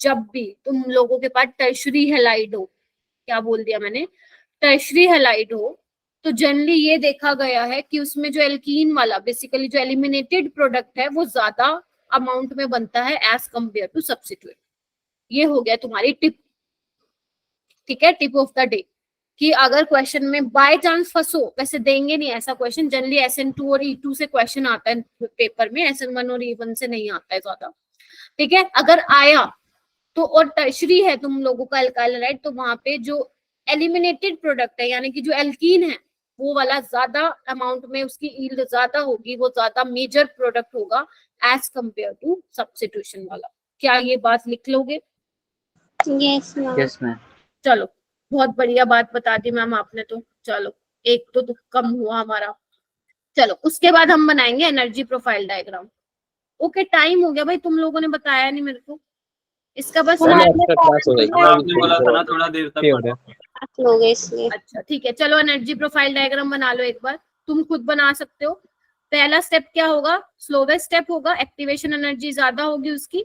जब भी तुम लोगों के पास टर्शरी हैलाइड हो, क्या बोल दिया मैंने, टर्शरी हैलाइड हो, तो जनरली ये देखा गया है कि उसमें जो एल्कीन वाला बेसिकली जो एलिमिनेटेड प्रोडक्ट है वो ज्यादा अमाउंट में बनता है एज कंपेयर टू सब्स्टिट्यूट। ये हो गया तुम्हारी टिप, ठीक है, टिप ऑफ द डे, कि अगर क्वेश्चन में बाय चांस फंसो, वैसे देंगे नहीं ऐसा क्वेश्चन, जनरली SN2 और E2 से क्वेश्चन आता है पेपर में, SN1 और E1 से नहीं आता है ज्यादा, ठीक है। अगर आया तो, और टर्शरी है तुम लोगों का अल्काइल हैलाइड, तो वहां पे जो एलिमिनेटेड प्रोडक्ट है यानी कि जो एल्कीन है वो वाला ज्यादा अमाउंट में उसकी यील्ड ज्यादा होगी, वो ज्यादा मेजर प्रोडक्ट होगा एज कंपेयर टू सब्स्टिट्यूशन वाला। क्या ये बात लिख लोगे? Yes ma'am. Yes ma'am. चलो बहुत बढ़िया बात बता दी मैम आपने तो। चलो एक तो दुख कम हुआ हमारा। चलो उसके बाद हम बनाएंगे energy profile diagram. Okay time हो गया भाई, तुम लोगों ने बताया नहीं मेरे को इसका, बस क्लास हो आपने बोला था ना थोड़ा देर तक पढ़ो। हो गए इसलिए। अच्छा ठीक है, चलो एनर्जी प्रोफाइल डायग्राम बना लो एक बार, तुम खुद बना सकते हो। पहला स्टेप क्या होगा? स्लोवेस्ट स्टेप होगा, एक्टिवेशन एनर्जी ज्यादा होगी उसकी,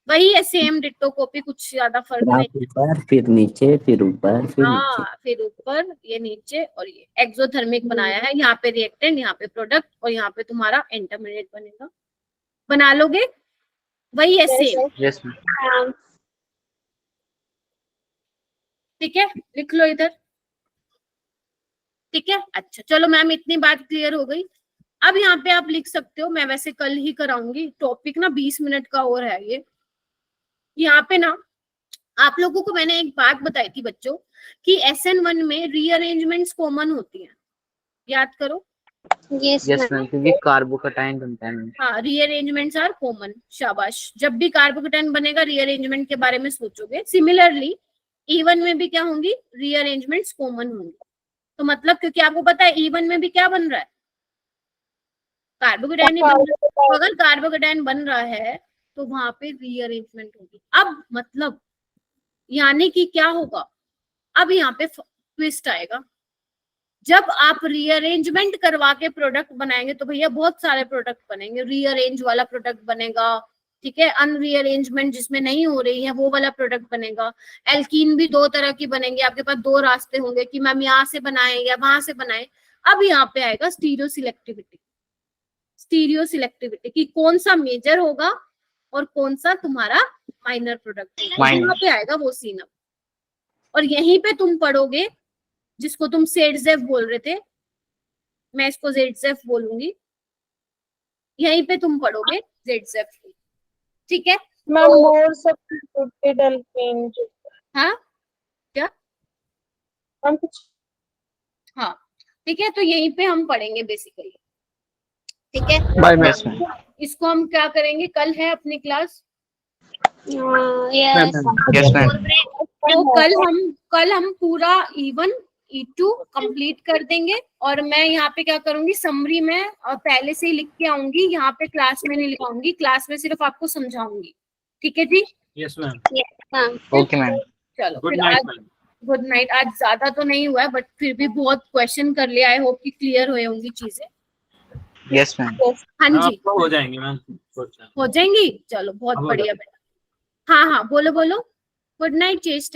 वही है सेम डिट्टो कॉपी, कुछ ज्यादा फर्क नहीं। ऊपर फिर नीचे फिर ऊपर फिर नीचे। हाँ फिर ऊपर, ये नीचे, और ये एक्सोथर्मिक बनाया है, यहाँ पे रिएक्टेंट, यहाँ पे प्रोडक्ट, और यहाँ पे तुम्हारा इंटरमीडिएट बनेगा। बना लोगे? वही है सेम, यस मैम। ठीक है, लिख लो इधर, ठीक है। अच्छा चलो मैम इतनी बात क्लियर हो गई। अब यहाँ पे आप लिख सकते हो, मैं वैसे कल ही कराऊंगी टॉपिक ना, 20 मिनट का और है ये। यहाँ पे ना आप लोगों को मैंने एक बात बताई थी बच्चों, कि SN1 में रीअरेंजमेंट्स कॉमन होती हैं, याद करो। यस यस मैम, क्योंकि कार्बोकटाइन बनता है मैम। हाँ रीअरेंजमेंट्स आर कॉमन, शाबाश। जब भी कार्बोकटाइन बनेगा रीअरेंजमेंट के बारे में सोचोगे। सिमिलरली E1 में भी क्या होंगी? रीअरेंजमेंट्स कॉमन होंगी। तो मतलब क्योंकि आपको पता है E1 में भी क्या बन रहा है? कार्बोकटाइन ही बन रहा है। तो अगर कार्बोकटाइन बन रहा है तो वहां पे रीअरेंजमेंट होगी। अब मतलब यानी कि क्या होगा? अब यहाँ पे ट्विस्ट आएगा। जब आप रीअरेंजमेंट करवा के प्रोडक्ट बनाएंगे तो भैया बहुत सारे प्रोडक्ट बनेंगे। रीअरेंज वाला प्रोडक्ट बनेगा, ठीक है। अनरीअरेंजमेंट जिसमें नहीं हो रही है वो वाला प्रोडक्ट बनेगा। एल्कीन भी दो तरह की बनेंगे, आपके पास दो रास्ते होंगे कि मैम यहाँ से बनाएं या वहां से बनाएं। अब यहाँ पे आएगा स्टीरियो सिलेक्टिविटी। स्टीरियो सिलेक्टिविटी कि कौन सा मेजर होगा और कौन सा तुम्हारा माइनर प्रोडक्ट होगा, यहाँ पे आएगा वो सीन। और यहीं पे तुम पढ़ोगे जिसको तुम सेडजेफ बोल रहे थे, मैं इसको जेडजेफ बोलूंगी, यहीं पे तुम पढ़ोगे जेडजेफ, ठीक है। Ma'am more substituted alkane. हाँ क्या मैम कुछ हाँ ठीक है, तो यहीं पे हम पढ़ेंगे बेसिकली, ठीक है। Bye ma'am. इसको हम क्या करेंगे, कल है अपनी क्लास, यस यस मैम। तो कल हम पूरा E1 E2 कंप्लीट कर देंगे। और मैं यहाँ पे क्या करूंगी, समरी में पहले से ही लिख के आऊंगी, यहाँ पे क्लास में नहीं लिखाऊंगी, क्लास में सिर्फ आपको समझाऊंगी, ठीक है जी। Yes ma'am. Okay ma'am. चलो गुड फिर नाइट आज मैम। Good night. आज ज्यादा तो नहीं हुआ है बट फिर भी बहुत क्वेश्चन कर लिया, आई होप कि क्लियर हुए होंगी चीजें। Yes ma'am. हाँ जी आपको हो जाएंगे मैम। हो जाएंगी, चलो बहुत अब हो बढ़िया बेटा। हाँ हाँ बोलो बोलो। Good night chest.